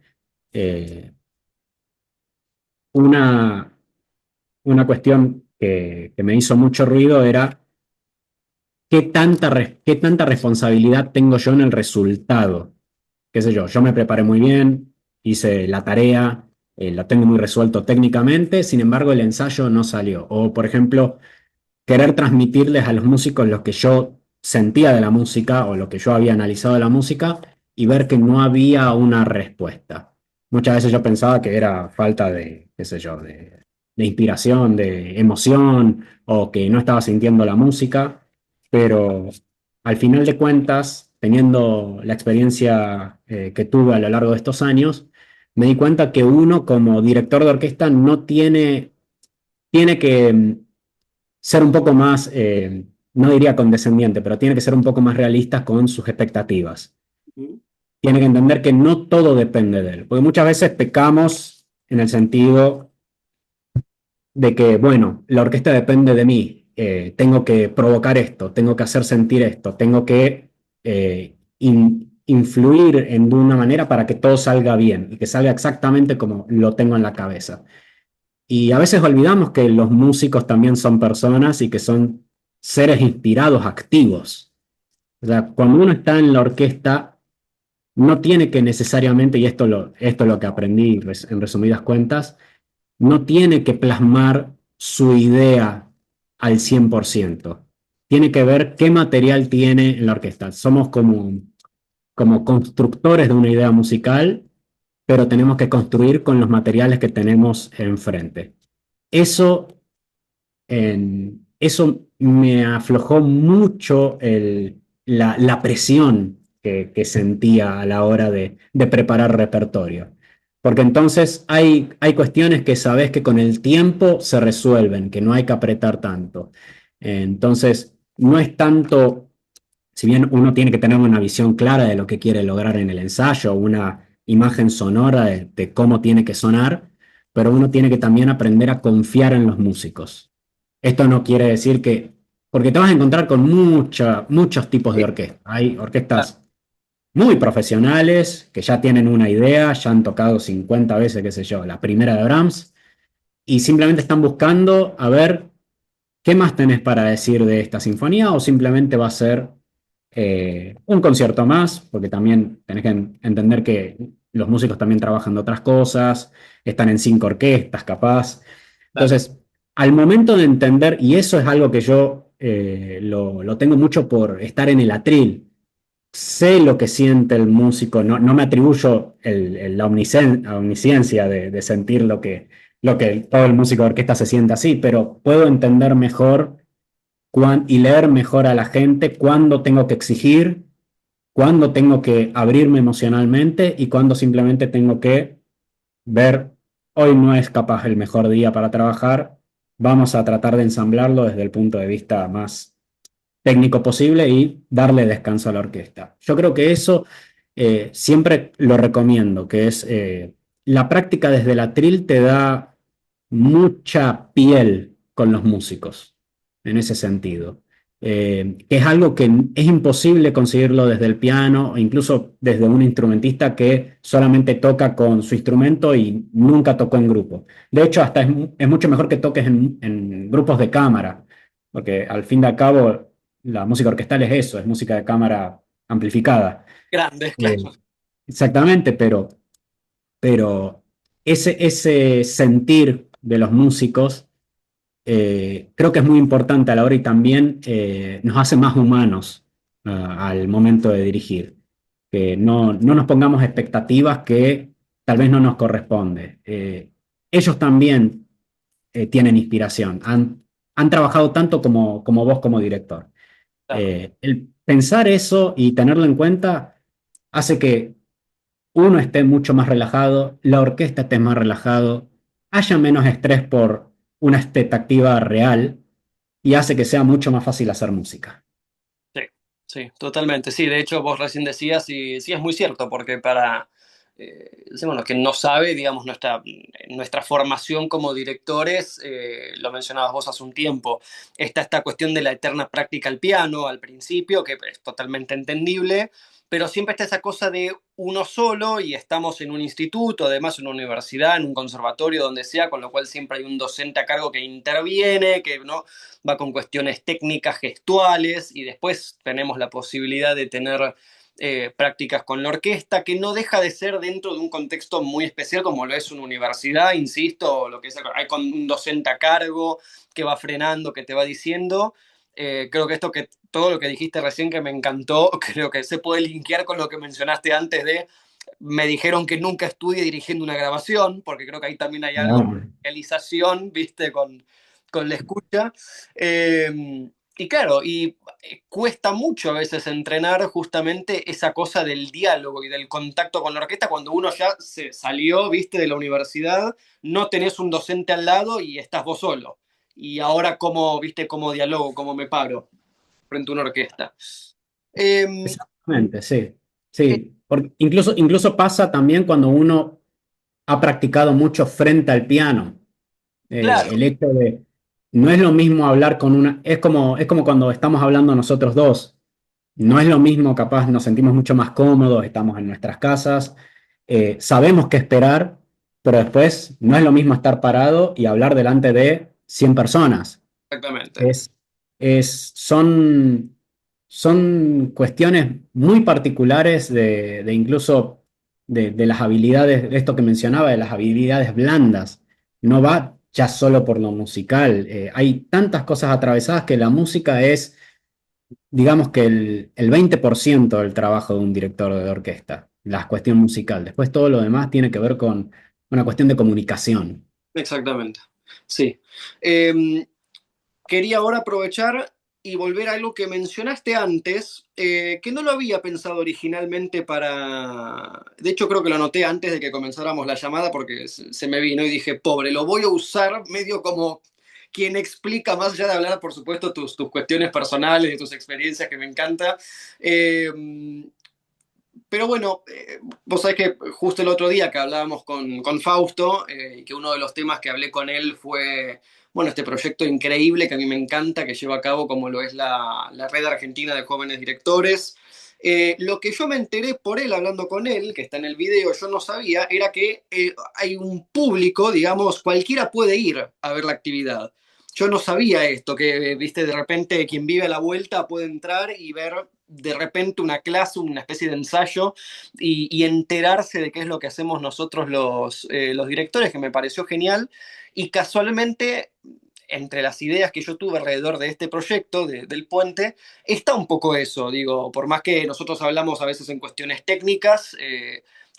eh, una, una cuestión que me hizo mucho ruido era qué tanta responsabilidad tengo yo en el resultado. Qué sé yo me preparé muy bien, hice la tarea, la tengo muy resuelto técnicamente, sin embargo el ensayo no salió. O, por ejemplo, querer transmitirles a los músicos lo que yo sentía de la música o lo que yo había analizado de la música y ver que no había una respuesta. Muchas veces yo pensaba que era falta de, qué sé yo, de inspiración, de emoción o que no estaba sintiendo la música, pero al final de cuentas teniendo la experiencia que tuve a lo largo de estos años, me di cuenta que uno como director de orquesta no tiene que ser un poco más, no diría condescendiente, pero tiene que ser un poco más realista con sus expectativas. Ujú. Tiene que entender que no todo depende de él, porque muchas veces pecamos en el sentido de que, bueno, la orquesta depende de mí, tengo que provocar esto, tengo que hacer sentir esto, tengo que influir de una manera para que todo salga bien y que salga exactamente como lo tengo en la cabeza. Y a veces olvidamos que los músicos también son personas y que son seres inspirados, activos. O sea, cuando uno está en la orquesta, no tiene que necesariamente, y esto es lo que aprendí en resumidas cuentas, no tiene que plasmar su idea al 100%. Tiene que ver qué material tiene en la orquesta. Somos como constructores de una idea musical, pero tenemos que construir con los materiales que tenemos enfrente. Eso, eso me aflojó mucho la presión que sentía a la hora de preparar repertorio. Porque entonces hay cuestiones que sabes que con el tiempo se resuelven, que no hay que apretar tanto. Entonces, no es tanto, si bien uno tiene que tener una visión clara de lo que quiere lograr en el ensayo, una imagen sonora de cómo tiene que sonar, pero uno tiene que también aprender a confiar en los músicos. Esto no quiere decir que, porque te vas a encontrar con muchos tipos de Sí, orquesta. Hay claro. orquestas muy profesionales que ya tienen una idea, ya han tocado 50 veces, qué sé yo, la primera de Brahms, y simplemente están buscando a ver qué más tenés para decir de esta sinfonía o simplemente va a ser un concierto más, porque también tenés que entender que los músicos también trabajan de otras cosas, están en 5 orquestas capaz. Claro. Entonces, al momento de entender, y eso es algo que yo lo tengo mucho por estar en el atril, sé lo que siente el músico, no me atribuyo la omnisciencia de sentir lo que todo el músico de orquesta se siente así, pero puedo entender mejor y leer mejor a la gente cuándo tengo que exigir, cuándo tengo que abrirme emocionalmente y cuándo simplemente tengo que ver, hoy no es capaz el mejor día para trabajar, vamos a tratar de ensamblarlo desde el punto de vista más técnico posible y darle descanso a la orquesta. Yo creo que eso siempre lo recomiendo, que es la práctica desde el atril te da mucha piel con los músicos, en ese sentido. Que es algo que es imposible conseguirlo desde el piano o incluso desde un instrumentista que solamente toca con su instrumento y nunca tocó en grupo. De hecho, hasta es mucho mejor que toques en grupos de cámara, porque al fin y al cabo la música orquestal es eso, es música de cámara amplificada. Grandes, Eh, claro. exactamente, pero ese sentir de los músicos creo que es muy importante a la hora y también nos hace más humanos al momento de dirigir. Que no nos pongamos expectativas que tal vez no nos corresponde. Ellos también tienen inspiración, han trabajado tanto como vos como director. Claro. El pensar eso y tenerlo en cuenta hace que uno esté mucho más relajado, la orquesta esté más relajado, haya menos estrés por una expectativa real y hace que sea mucho más fácil hacer música. Sí, sí, totalmente. Sí, de hecho, vos recién decías, y sí, es muy cierto, porque sí, bueno, quien no sabe, digamos, nuestra formación como directores, lo mencionabas vos hace un tiempo, está esta cuestión de la eterna práctica al piano al principio, que es totalmente entendible, pero siempre está esa cosa de uno solo y estamos en un instituto, además en una universidad, en un conservatorio, donde sea, con lo cual siempre hay un docente a cargo que interviene, que no va con cuestiones técnicas, gestuales, y después tenemos la posibilidad de tener prácticas con la orquesta, que no deja de ser dentro de un contexto muy especial como lo es una universidad, insisto, lo que es, hay con un docente a cargo que va frenando, que te va diciendo. Creo que todo lo que dijiste recién que me encantó, creo que se puede linkear con lo que mencionaste antes de me dijeron que nunca estudie dirigiendo una grabación, porque creo que ahí también hay algo de Ah, realización, viste, con la escucha. Y claro, cuesta mucho a veces entrenar justamente esa cosa del diálogo y del contacto con la orquesta cuando uno ya se salió, viste, de la universidad, no tenés un docente al lado y estás vos solo. Y ahora cómo, viste, cómo dialogo, cómo me paro frente a una orquesta. Eh, Exactamente, sí. Sí, porque incluso pasa también cuando uno ha practicado mucho frente al piano. claro, El hecho de, no es lo mismo hablar con una, es como cuando estamos hablando nosotros dos. No es lo mismo, capaz nos sentimos mucho más cómodos, estamos en nuestras casas, sabemos qué esperar, pero después no es lo mismo estar parado y hablar delante de 100 personas. exactamente. Es, son cuestiones muy particulares de incluso de las habilidades, de esto que mencionaba, de las habilidades blandas. No va ya solo por lo musical. Hay tantas cosas atravesadas que la música es, digamos que el 20% del trabajo de un director de orquesta, la cuestión musical. Después todo lo demás tiene que ver con una cuestión de comunicación. Exactamente. Sí. Eh, Quería ahora aprovechar y volver a algo que mencionaste antes, que no lo había pensado originalmente para... De hecho, creo que lo anoté antes de que comenzáramos la llamada porque se me vino y dije, pobre, lo voy a usar medio como quien explica, más allá de hablar, por supuesto, tus cuestiones personales, de tus experiencias, que me encanta. Eh, pero bueno, vos sabés que justo el otro día que hablábamos con Fausto, y que uno de los temas que hablé con él fue, bueno, este proyecto increíble que a mí me encanta, que lleva a cabo como lo es la Red Argentina de Jóvenes Directores. Lo que yo me enteré por él, hablando con él, que está en el video, yo no sabía, era que hay un público, digamos, cualquiera puede ir a ver la actividad. Yo no sabía esto, que, viste, de repente quien vive a la vuelta puede entrar y ver de repente una clase, una especie de ensayo y enterarse de qué es lo que hacemos nosotros los directores, que me pareció genial. Y casualmente, entre las ideas que yo tuve alrededor de este proyecto, del puente, está un poco eso, digo, por más que nosotros hablamos a veces en cuestiones técnicas,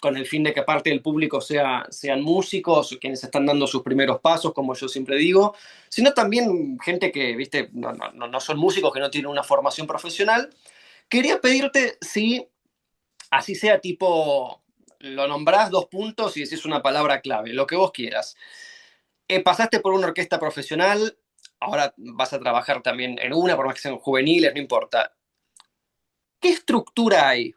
con el fin de que parte del público sean músicos, quienes están dando sus primeros pasos, como yo siempre digo, sino también gente que, viste, no son músicos, que no tienen una formación profesional. Quería pedirte si, así sea tipo, lo nombrás dos puntos y decís una palabra clave, lo que vos quieras. Pasaste por una orquesta profesional, ahora vas a trabajar también en una, por más que sean juveniles, no importa. ¿Qué estructura hay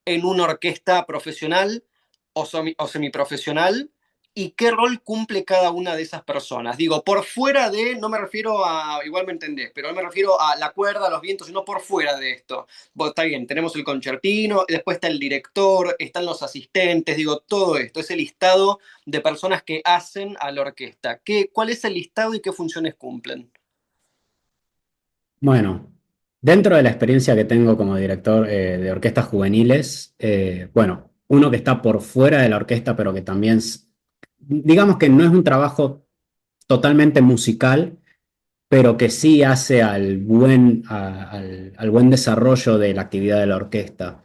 en una orquesta profesional o semiprofesional y qué rol cumple cada una de esas personas? Digo, por fuera de, no me refiero a, igual me entendés, pero no me refiero a la cuerda, a los vientos, sino por fuera de esto. Bueno, está bien, tenemos el concertino, después está el director, están los asistentes, digo, todo esto, ese listado de personas que hacen a la orquesta. ¿Cuál es el listado y qué funciones cumplen? Bueno, dentro de la experiencia que tengo como director de orquestas juveniles, bueno, uno que está por fuera de la orquesta, pero que también, digamos que no es un trabajo totalmente musical, pero que sí hace al buen desarrollo de la actividad de la orquesta.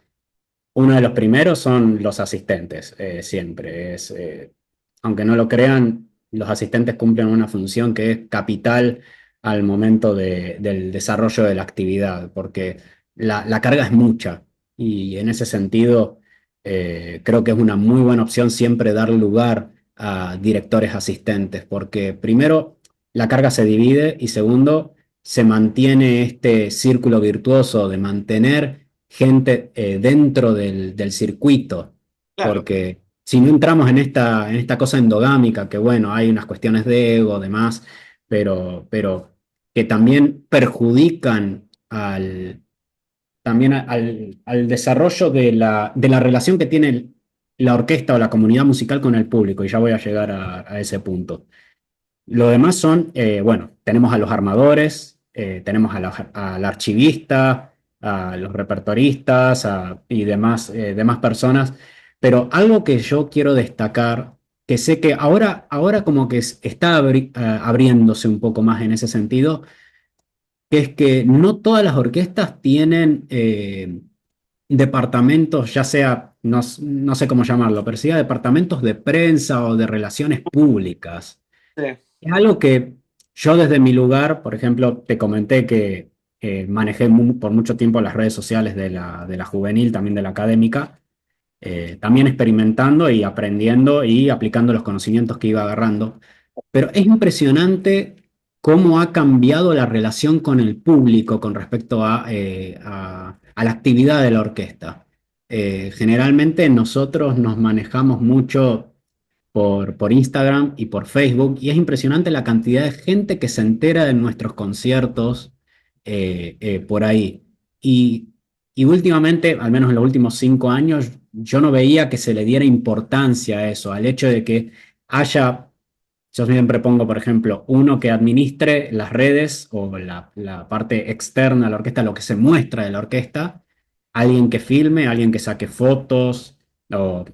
Uno de los primeros son los asistentes, siempre. Aunque no lo crean, los asistentes cumplen una función que es capital al momento del desarrollo de la actividad, porque la carga es mucha y en ese sentido creo que es una muy buena opción siempre dar lugar a directores asistentes, porque primero la carga se divide y segundo se mantiene este círculo virtuoso de mantener gente dentro del circuito, Claro, porque si no entramos en esta cosa endogámica, que bueno, hay unas cuestiones de ego, demás, pero que también perjudican al desarrollo de la relación que tiene la orquesta o la comunidad musical con el público, y ya voy a llegar a ese punto. Lo demás son, bueno, tenemos a los armadores, tenemos al archivista, a los repertoristas y demás personas, pero algo que yo quiero destacar, que sé que ahora como que está abriéndose un poco más en ese sentido, que es que no todas las orquestas tienen departamentos, ya sea, no sé cómo llamarlo, pero sí departamentos de prensa o de relaciones públicas. sí, Es algo que yo desde mi lugar, por ejemplo, te comenté que manejé por mucho tiempo las redes sociales de la juvenil, también de la académica, también experimentando y aprendiendo y aplicando los conocimientos que iba agarrando. Pero es impresionante cómo ha cambiado la relación con el público con respecto a la actividad de la orquesta. Generalmente nosotros nos manejamos mucho por Instagram y por Facebook, y es impresionante la cantidad de gente que se entera de nuestros conciertos por ahí. Y, y últimamente, al menos en los últimos 5 años, yo no veía que se le diera importancia a eso, al hecho de que haya, yo siempre pongo, por ejemplo, uno que administre las redes o la parte externa de la orquesta, lo que se muestra de la orquesta, alguien que filme, alguien que saque fotos, o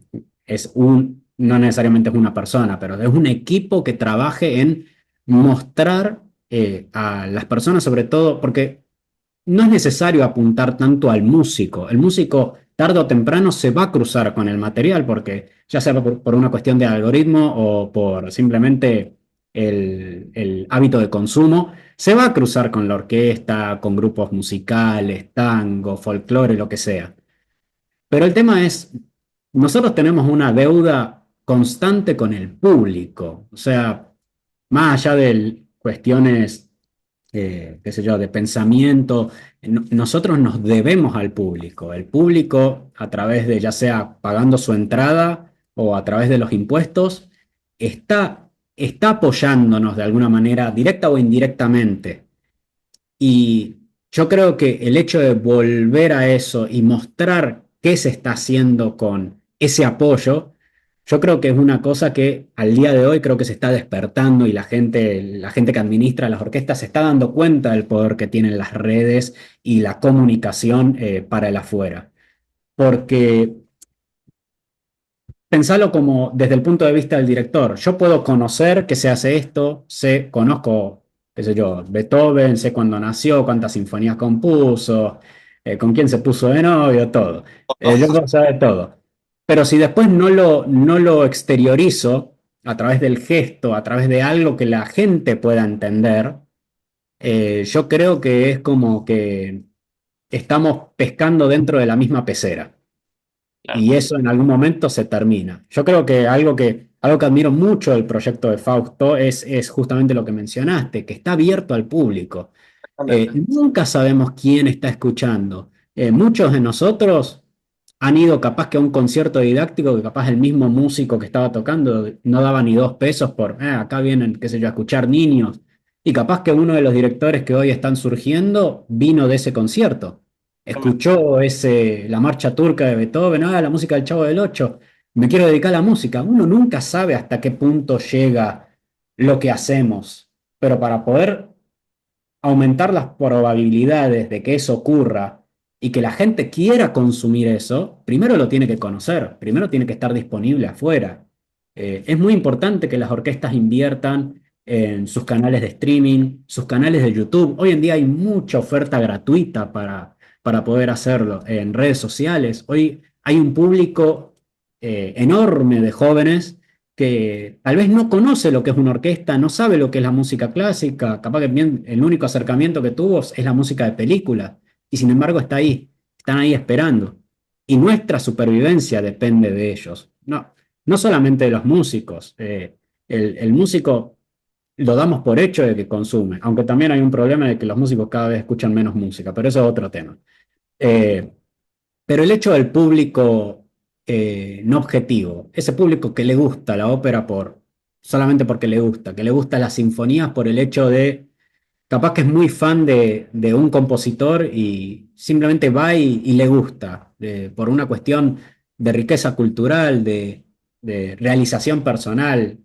no necesariamente es una persona, pero es un equipo que trabaje en mostrar a las personas, sobre todo, porque no es necesario apuntar tanto al músico. El músico tarde o temprano se va a cruzar con el material porque ya sea por una cuestión de algoritmo o por simplemente el hábito de consumo, se va a cruzar con la orquesta, con grupos musicales, tango, folclore, lo que sea. Pero el tema es, nosotros tenemos una deuda constante con el público, o sea, más allá de cuestiones, qué sé yo, de pensamiento, nosotros nos debemos al público. El público, a través de ya sea pagando su entrada o a través de los impuestos, está apoyándonos de alguna manera, directa o indirectamente. Y yo creo que el hecho de volver a eso y mostrar qué se está haciendo con ese apoyo, yo creo que es una cosa que al día de hoy creo que se está despertando y la gente que administra las orquestas se está dando cuenta del poder que tienen las redes y la comunicación para el afuera. Porque pensalo como desde el punto de vista del director. Yo puedo conocer que se hace esto, conozco, qué sé yo, Beethoven, sé cuándo nació, cuántas sinfonías compuso, con quién se puso de novio, todo. Yo puedo saber todo. Pero si después no lo exteriorizo a través del gesto, a través de algo que la gente pueda entender, yo creo que es como que estamos pescando dentro de la misma pecera Claro, y eso en algún momento se termina. Yo creo que algo que admiro mucho del proyecto de Fausto es justamente lo que mencionaste, que está abierto al público. exactamente. Nunca sabemos quién está escuchando. Muchos de nosotros han ido capaz que a un concierto didáctico que capaz el mismo músico que estaba tocando no daba ni 2 pesos por, acá vienen, qué sé yo, a escuchar niños. Y capaz que uno de los directores que hoy están surgiendo vino de ese concierto. Escuchó la marcha turca de Beethoven, la música del Chavo del Ocho. Me quiero dedicar a la música. Uno nunca sabe hasta qué punto llega lo que hacemos, pero para poder aumentar las probabilidades de que eso ocurra y que la gente quiera consumir eso, primero lo tiene que conocer, primero tiene que estar disponible afuera. Es muy importante que las orquestas inviertan en sus canales de streaming, sus canales de YouTube. Hoy en día hay mucha oferta gratuita para poder hacerlo en redes sociales. Hoy hay un público enorme de jóvenes que tal vez no conoce lo que es una orquesta, no sabe lo que es la música clásica, capaz que bien el único acercamiento que tuvo es la música de película, y sin embargo está ahí, están ahí esperando. Y nuestra supervivencia depende de ellos, no solamente de los músicos. El músico lo damos por hecho de que consume, aunque también hay un problema de que los músicos cada vez escuchan menos música, pero eso es otro tema. Eh, pero el hecho del público no objetivo, ese público que le gusta la ópera solamente porque le gusta, que le gusta las sinfonías por el hecho de, capaz que es muy fan de un compositor y simplemente va y le gusta, por una cuestión de riqueza cultural, de realización personal.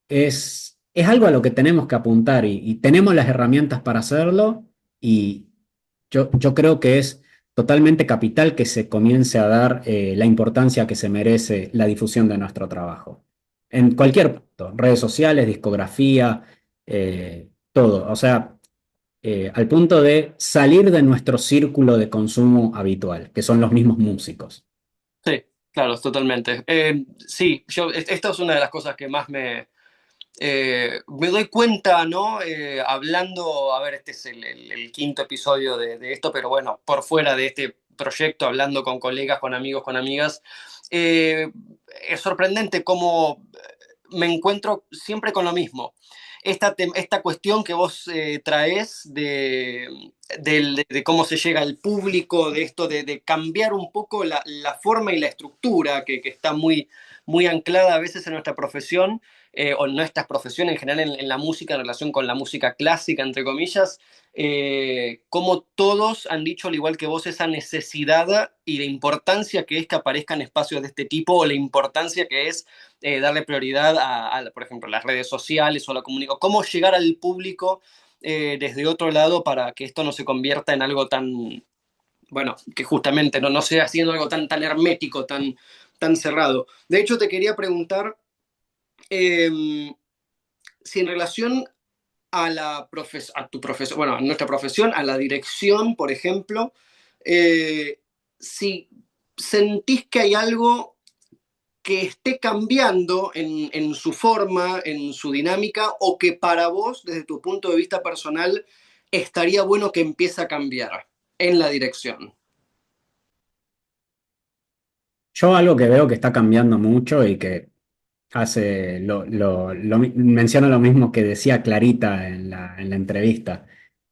Es algo a lo que tenemos que apuntar y tenemos las herramientas para hacerlo y yo creo que es totalmente capital que se comience a dar la importancia que se merece la difusión de nuestro trabajo. En cualquier punto, redes sociales, discografía, todo. O sea, al punto de salir de nuestro círculo de consumo habitual, que son los mismos músicos. Sí, claro, totalmente. Sí, esto es una de las cosas que más Me doy cuenta, ¿no? Hablando, a ver, este es el quinto episodio de esto, pero bueno, por fuera de este proyecto, hablando con colegas, con amigos, con amigas, eh, es sorprendente cómo me encuentro siempre con lo mismo. Esta cuestión que vos traes de cómo se llega al público, de esto de cambiar un poco la forma y la estructura que está muy anclada a veces en nuestra profesión, o en nuestras profesiones en general en la música, en relación con la música clásica, entre comillas, como todos han dicho, al igual que vos, esa necesidad y la importancia que es que aparezcan espacios de este tipo, o la importancia que es darle prioridad por ejemplo, las redes sociales o la comunicación, cómo llegar al público desde otro lado para que esto no se convierta en algo tan, bueno, que justamente no sea haciendo algo tan hermético, tan cerrado. De hecho, te quería preguntar eh, si en relación a tu profesión, bueno, a nuestra profesión, a la dirección, por ejemplo, si sentís que hay algo que esté cambiando en su forma, en su dinámica, o que para vos, desde tu punto de vista personal, estaría bueno que empiece a cambiar en la dirección. Yo algo que veo que está cambiando mucho y que menciona lo mismo que decía Clarita en la entrevista,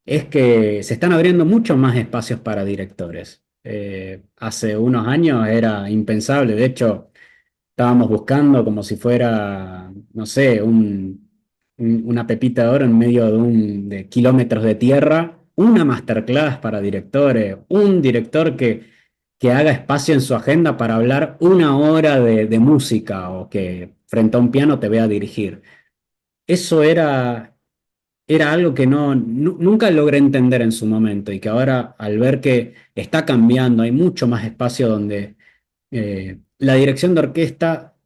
es que se están abriendo muchos más espacios para directores. Hace unos años era impensable, de hecho, estábamos buscando como si fuera, no sé, una pepita de oro en medio de kilómetros de tierra, una masterclass para directores, un director que haga espacio en su agenda para hablar una hora de música o que frente a un piano te vea dirigir. Eso era algo que nunca logré entender en su momento y que ahora al ver que está cambiando, hay mucho más espacio donde la dirección de orquesta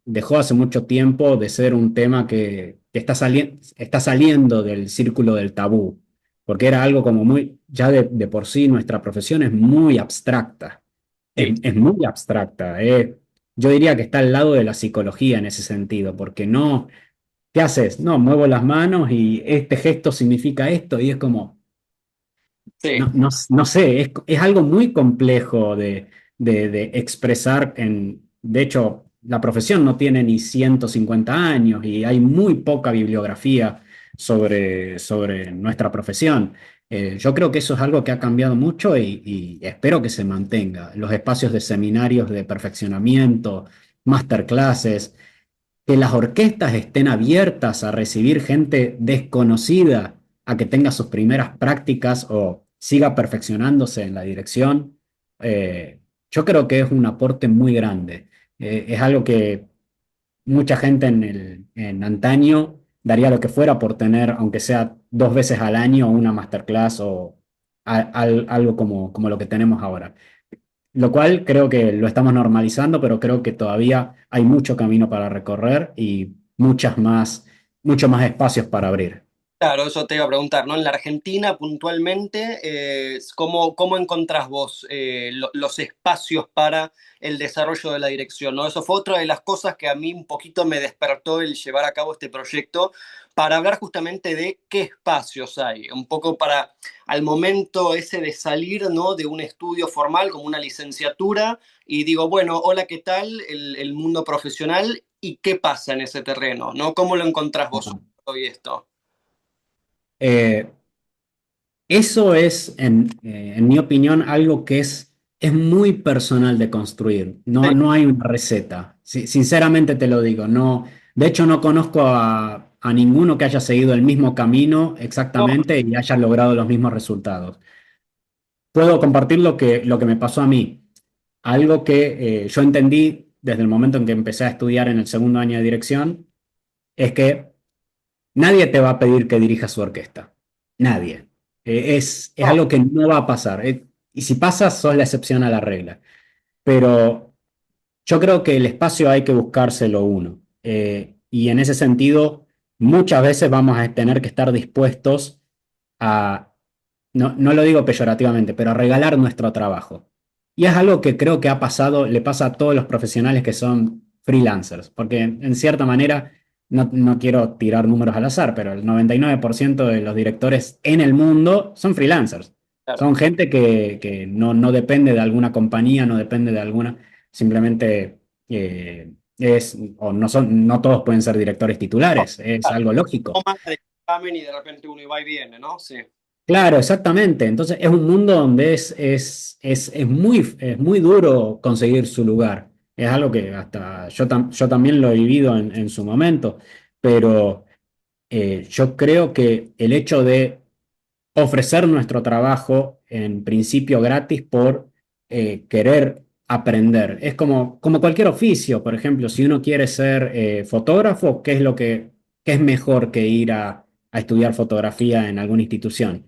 dejó hace mucho tiempo de ser un tema que está saliendo del círculo del tabú, porque era algo como muy, ya de por sí nuestra profesión es muy abstracta, Sí, es muy abstracta. Yo diría que está al lado de la psicología en ese sentido, porque no, ¿qué haces? No, muevo las manos y este gesto significa esto y es como... sí, No sé, es algo muy complejo de expresar de hecho, la profesión no tiene ni 150 años y hay muy poca bibliografía sobre nuestra profesión. Yo creo que eso es algo que ha cambiado mucho y espero que se mantenga. Los espacios de seminarios de perfeccionamiento, masterclasses, que las orquestas estén abiertas a recibir gente desconocida a que tenga sus primeras prácticas o siga perfeccionándose en la dirección, yo creo que es un aporte muy grande. Es algo que mucha gente en antaño daría lo que fuera por tener, aunque sea 2 veces al año, una masterclass o algo como lo que tenemos ahora. Lo cual creo que lo estamos normalizando, pero creo que todavía hay mucho camino para recorrer y muchos más espacios para abrir. claro, eso te iba a preguntar, ¿no? En la Argentina, puntualmente, ¿cómo encontrás vos los espacios para el desarrollo de la dirección, ¿no? Eso fue otra de las cosas que a mí un poquito me despertó el llevar a cabo este proyecto, para hablar justamente de qué espacios hay, un poco para, al momento ese de salir, ¿no? De un estudio formal, como una licenciatura, y digo, bueno, hola, ¿qué tal? El mundo profesional, ¿y qué pasa en ese terreno, ¿no? ¿Cómo lo encontrás vos hoy esto? Eh, Eso es, en mi opinión, algo que es muy personal de construir. Sí. No hay una receta. Sinceramente te lo digo. No, de hecho, no conozco a ninguno que haya seguido el mismo camino No, exactamente y haya logrado los mismos resultados. Puedo compartir lo que me pasó a mí. Algo que yo entendí desde el momento en que empecé a estudiar en el segundo año de dirección es que nadie te va a pedir que dirijas su orquesta. Nadie. Es no. algo que no va a pasar. Y si pasa, sos la excepción a la regla. Pero yo creo que el espacio hay que buscárselo uno. Y en ese sentido, muchas veces vamos a tener que estar dispuestos a, no lo digo peyorativamente, pero a regalar nuestro trabajo. Y es algo que creo que ha pasado, le pasa a todos los profesionales que son freelancers, porque en cierta manera no quiero tirar números al azar, pero el 99% de los directores en el mundo son freelancers. Claro, Son gente que no depende de alguna compañía, no depende de alguna, simplemente o no todos pueden ser directores titulares, es claro. algo lógico. Toma de examen y de repente uno va y viene, ¿no? Sí, Claro, exactamente. Entonces es un mundo donde es muy duro conseguir su lugar. Es algo que hasta yo también lo he vivido en su momento, pero yo creo que el hecho de ofrecer nuestro trabajo en principio gratis por querer aprender. Es como cualquier oficio, por ejemplo, si uno quiere ser fotógrafo, qué es mejor que ir a estudiar fotografía en alguna institución?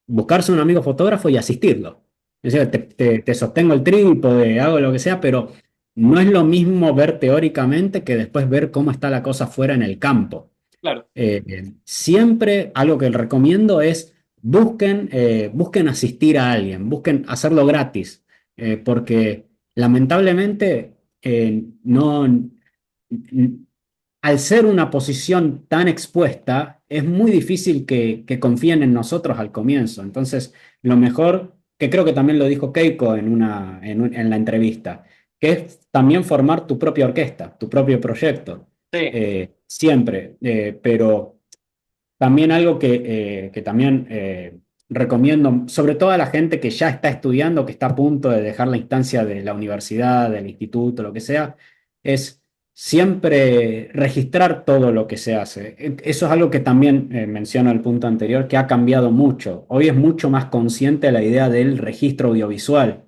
Buscarse un amigo fotógrafo y asistirlo. Es decir, te sostengo el trípode, hago lo que sea, pero no es lo mismo ver teóricamente que después ver cómo está la cosa fuera en el campo. claro. Siempre algo que recomiendo es busquen asistir a alguien, busquen hacerlo gratis, porque lamentablemente no, al ser una posición tan expuesta, es muy difícil que confíen en nosotros al comienzo. Entonces, lo mejor, que creo que también lo dijo Keiko en la entrevista, que es también formar tu propia orquesta, tu propio proyecto, Sí, siempre, pero también algo que también recomiendo, sobre todo a la gente que ya está estudiando, que está a punto de dejar la instancia de la universidad, del instituto, lo que sea, es siempre registrar todo lo que se hace. Eso es algo que también menciono en el punto anterior, que ha cambiado mucho. Hoy es mucho más consciente la idea del registro audiovisual,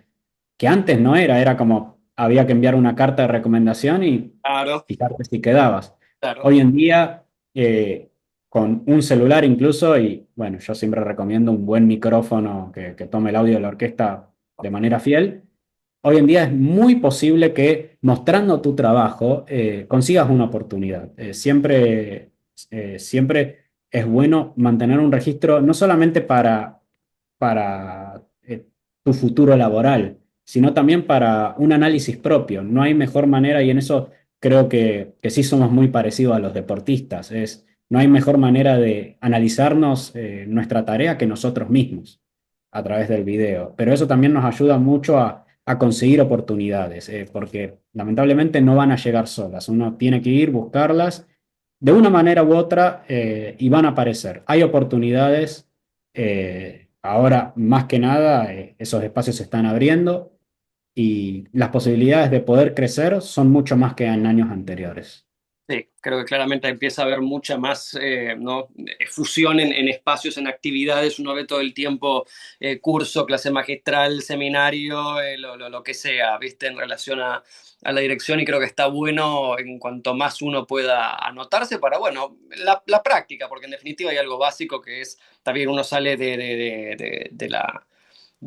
que antes no era, era como había que enviar una carta de recomendación y claro, fijarte si quedabas. claro. Hoy en día, con un celular incluso, y bueno, yo siempre recomiendo un buen micrófono que tome el audio de la orquesta de manera fiel. Hoy en día es muy posible que mostrando tu trabajo consigas una oportunidad. Siempre es bueno mantener un registro, no solamente para tu futuro laboral, sino también para un análisis propio. No hay mejor manera, y en eso creo que sí somos muy parecidos a los deportistas. No hay mejor manera de analizarnos nuestra tarea que nosotros mismos a través del video. Pero eso también nos ayuda mucho a conseguir oportunidades, porque lamentablemente no van a llegar solas. Uno tiene que ir, buscarlas de una manera u otra y van a aparecer. Hay oportunidades, ahora más que nada, esos espacios se están abriendo y las posibilidades de poder crecer son mucho más que en años anteriores. Sí, creo que claramente empieza a haber mucha más ¿no? Fusión en espacios, en actividades. Uno ve todo el tiempo curso, clase magistral, seminario, lo que sea, ¿viste? En relación a la dirección y creo que está bueno en cuanto más uno pueda anotarse para, bueno, la práctica, porque en definitiva hay algo básico que es, también uno sale de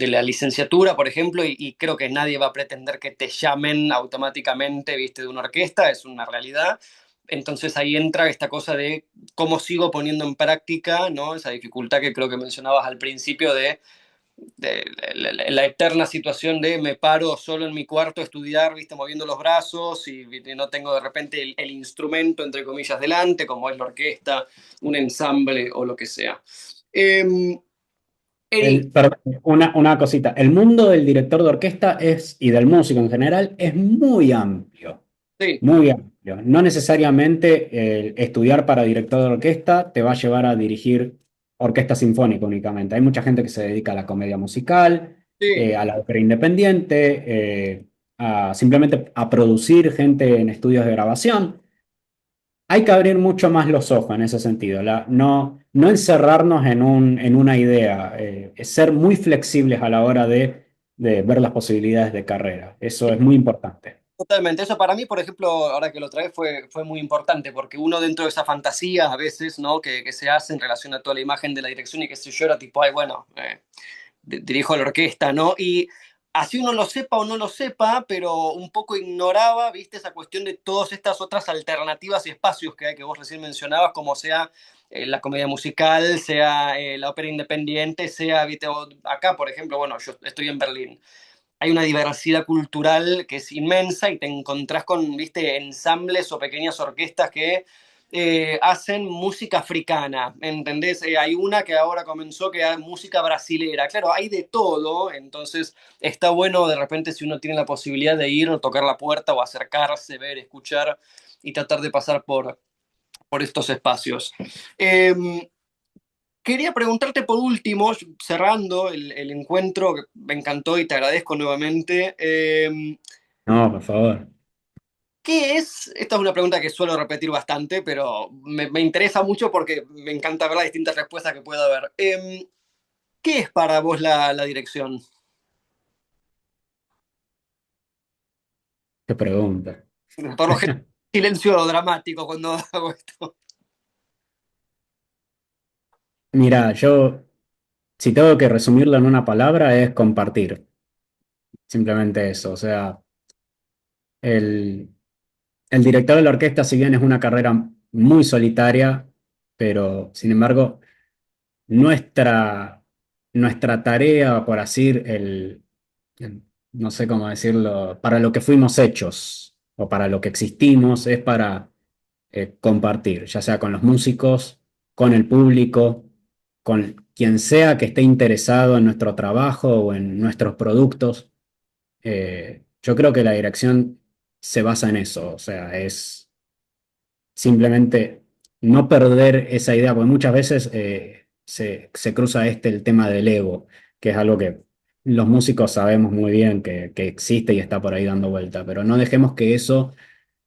la licenciatura, por ejemplo, y creo que nadie va a pretender que te llamen automáticamente, viste, de una orquesta, es una realidad. Entonces ahí entra esta cosa de cómo sigo poniendo en práctica, ¿no? Esa dificultad que creo que mencionabas al principio de la eterna situación de me paro solo en mi cuarto a estudiar, viste, moviendo los brazos y ¿viste? No tengo de repente el instrumento, entre comillas, delante, como es la orquesta, un ensamble o lo que sea. Eh, Eric, Perdón, una cosita, el mundo del director de orquesta y del músico en general es muy amplio. sí, Muy amplio. No necesariamente estudiar para director de orquesta te va a llevar a dirigir orquesta sinfónica únicamente. Hay mucha gente que se dedica a la comedia musical, sí. a la ópera independiente, simplemente a producir gente en estudios de grabación. Hay que abrir mucho más los ojos en ese sentido. No encerrarnos en una idea, ser muy flexibles a la hora de ver las posibilidades de carrera. Eso es muy importante. Totalmente. Eso para mí, por ejemplo, ahora que lo traes, fue muy importante, porque uno dentro de esa fantasía a veces, ¿no? Que se hace en relación a toda la imagen de la dirección y que sé yo, era tipo, ay, bueno, dirijo la orquesta, ¿no? Y así uno lo sepa o no lo sepa, pero un poco ignoraba, viste, esa cuestión de todas estas otras alternativas y espacios que hay, que vos recién mencionabas, como sea la comedia musical, sea la ópera independiente, sea, viste, acá, por ejemplo, bueno, yo estoy en Berlín, hay una diversidad cultural que es inmensa y te encontrás con, viste, ensambles o pequeñas orquestas que hacen música africana, ¿entendés? Hay una que ahora comenzó que es música brasilera. Claro, hay de todo, entonces está bueno de repente si uno tiene la posibilidad de ir o tocar la puerta o acercarse, ver, escuchar y tratar de pasar por estos espacios. Eh, Quería preguntarte por último, cerrando el encuentro, que me encantó y te agradezco nuevamente. No, por favor. ¿Qué es? Esta es una pregunta que suelo repetir bastante, pero me interesa mucho porque me encanta ver las distintas respuestas que pueda haber. ¿Qué es para vos la dirección? Qué pregunta. Por lo general, silencio dramático cuando hago esto. Mira, yo, si tengo que resumirlo en una palabra, es compartir. Simplemente eso. O sea, el, el director de la orquesta, si bien es una carrera muy solitaria, pero sin embargo, nuestra, nuestra tarea, por así, no sé cómo decirlo, para lo que fuimos hechos o para lo que existimos, es para compartir, ya sea con los músicos, con el público, con quien sea que esté interesado en nuestro trabajo o en nuestros productos. Yo creo que la dirección se basa en eso, o sea, es simplemente no perder esa idea, porque muchas veces se cruza el tema del ego, que es algo que los músicos sabemos muy bien que existe y está por ahí dando vuelta, pero no dejemos que eso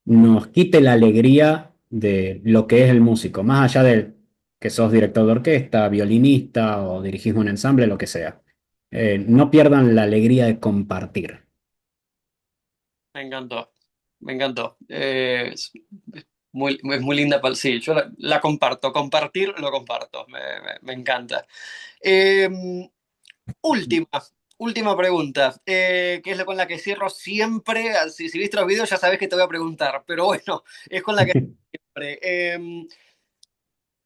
nos quite la alegría de lo que es el músico, más allá de que sos director de orquesta, violinista o dirigís un ensamble, lo que sea. No pierdan la alegría de compartir. Me encantó, me encantó. Es muy linda, sí, yo la comparto, compartir lo comparto, me encanta. Eh, Última, última pregunta, que es la con la que cierro siempre. Si viste los videos ya sabes que te voy a preguntar, pero bueno, es con la que siempre.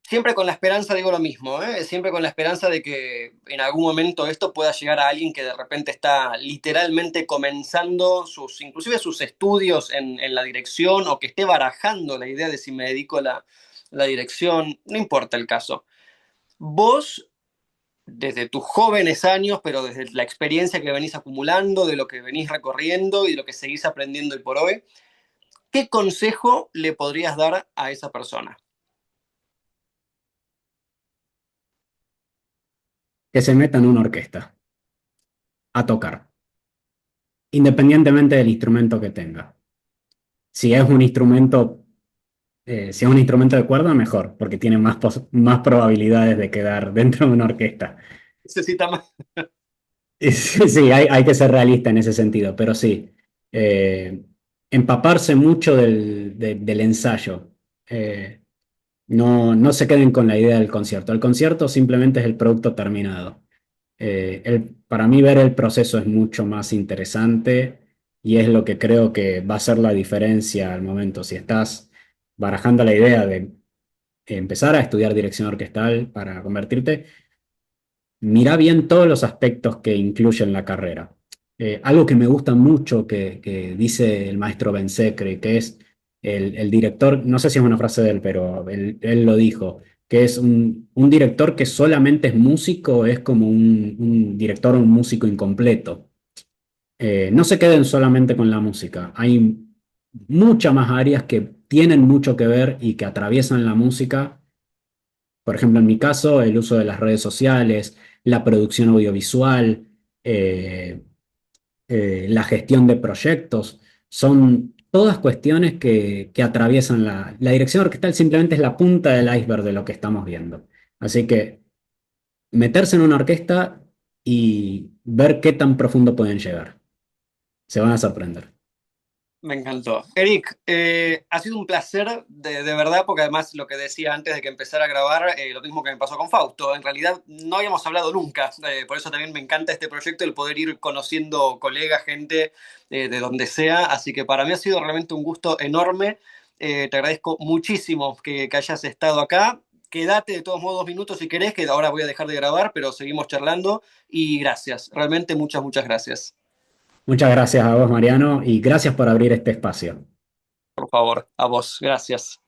Siempre con la esperanza, digo lo mismo, siempre con la esperanza de que en algún momento esto pueda llegar a alguien que de repente está literalmente comenzando inclusive sus estudios en la dirección o que esté barajando la idea de si me dedico a la dirección, no importa el caso. Vos desde tus jóvenes años, pero desde la experiencia que venís acumulando, de lo que venís recorriendo y de lo que seguís aprendiendo hoy por hoy, ¿qué consejo le podrías dar a esa persona? Que se meta en una orquesta a tocar, independientemente del instrumento que tenga. Si es un instrumento, si es un instrumento de cuerda, mejor, porque tiene más probabilidades de quedar dentro de una orquesta. Necesita más. Sí, sí, hay que ser realista en ese sentido, pero sí, eh, empaparse mucho del ensayo. Eh, no se queden con la idea del concierto. El concierto simplemente es el producto terminado. Para mí ver el proceso es mucho más interesante y es lo que creo que va a ser la diferencia al momento. Si estás barajando la idea de empezar a estudiar dirección orquestal para convertirte, mira bien todos los aspectos que incluyen la carrera. Algo que me gusta mucho que dice el maestro Ben Secre, que es el director, no sé si es una frase de él, pero él lo dijo, que es un director que solamente es músico, es como un director o un músico incompleto. No se queden solamente con la música, hay muchas más áreas que tienen mucho que ver y que atraviesan la música. Por ejemplo, en mi caso, el uso de las redes sociales, la producción audiovisual, eh, la gestión de proyectos, son todas cuestiones que atraviesan la dirección orquestal, simplemente es la punta del iceberg de lo que estamos viendo. Así que meterse en una orquesta y ver qué tan profundo pueden llegar. Se van a sorprender. Me encantó. Eric, ha sido un placer de verdad, porque además lo que decía antes de que empezara a grabar, lo mismo que me pasó con Fausto, en realidad no habíamos hablado nunca, por eso también me encanta este proyecto, el poder ir conociendo colegas, gente de donde sea, así que para mí ha sido realmente un gusto enorme. Te agradezco muchísimo que hayas estado acá. Quédate de todos modos 2 minutos si querés, que ahora voy a dejar de grabar, pero seguimos charlando y gracias, realmente muchas, muchas gracias. Muchas gracias a vos, Mariano, y gracias por abrir este espacio. Por favor, a vos, gracias.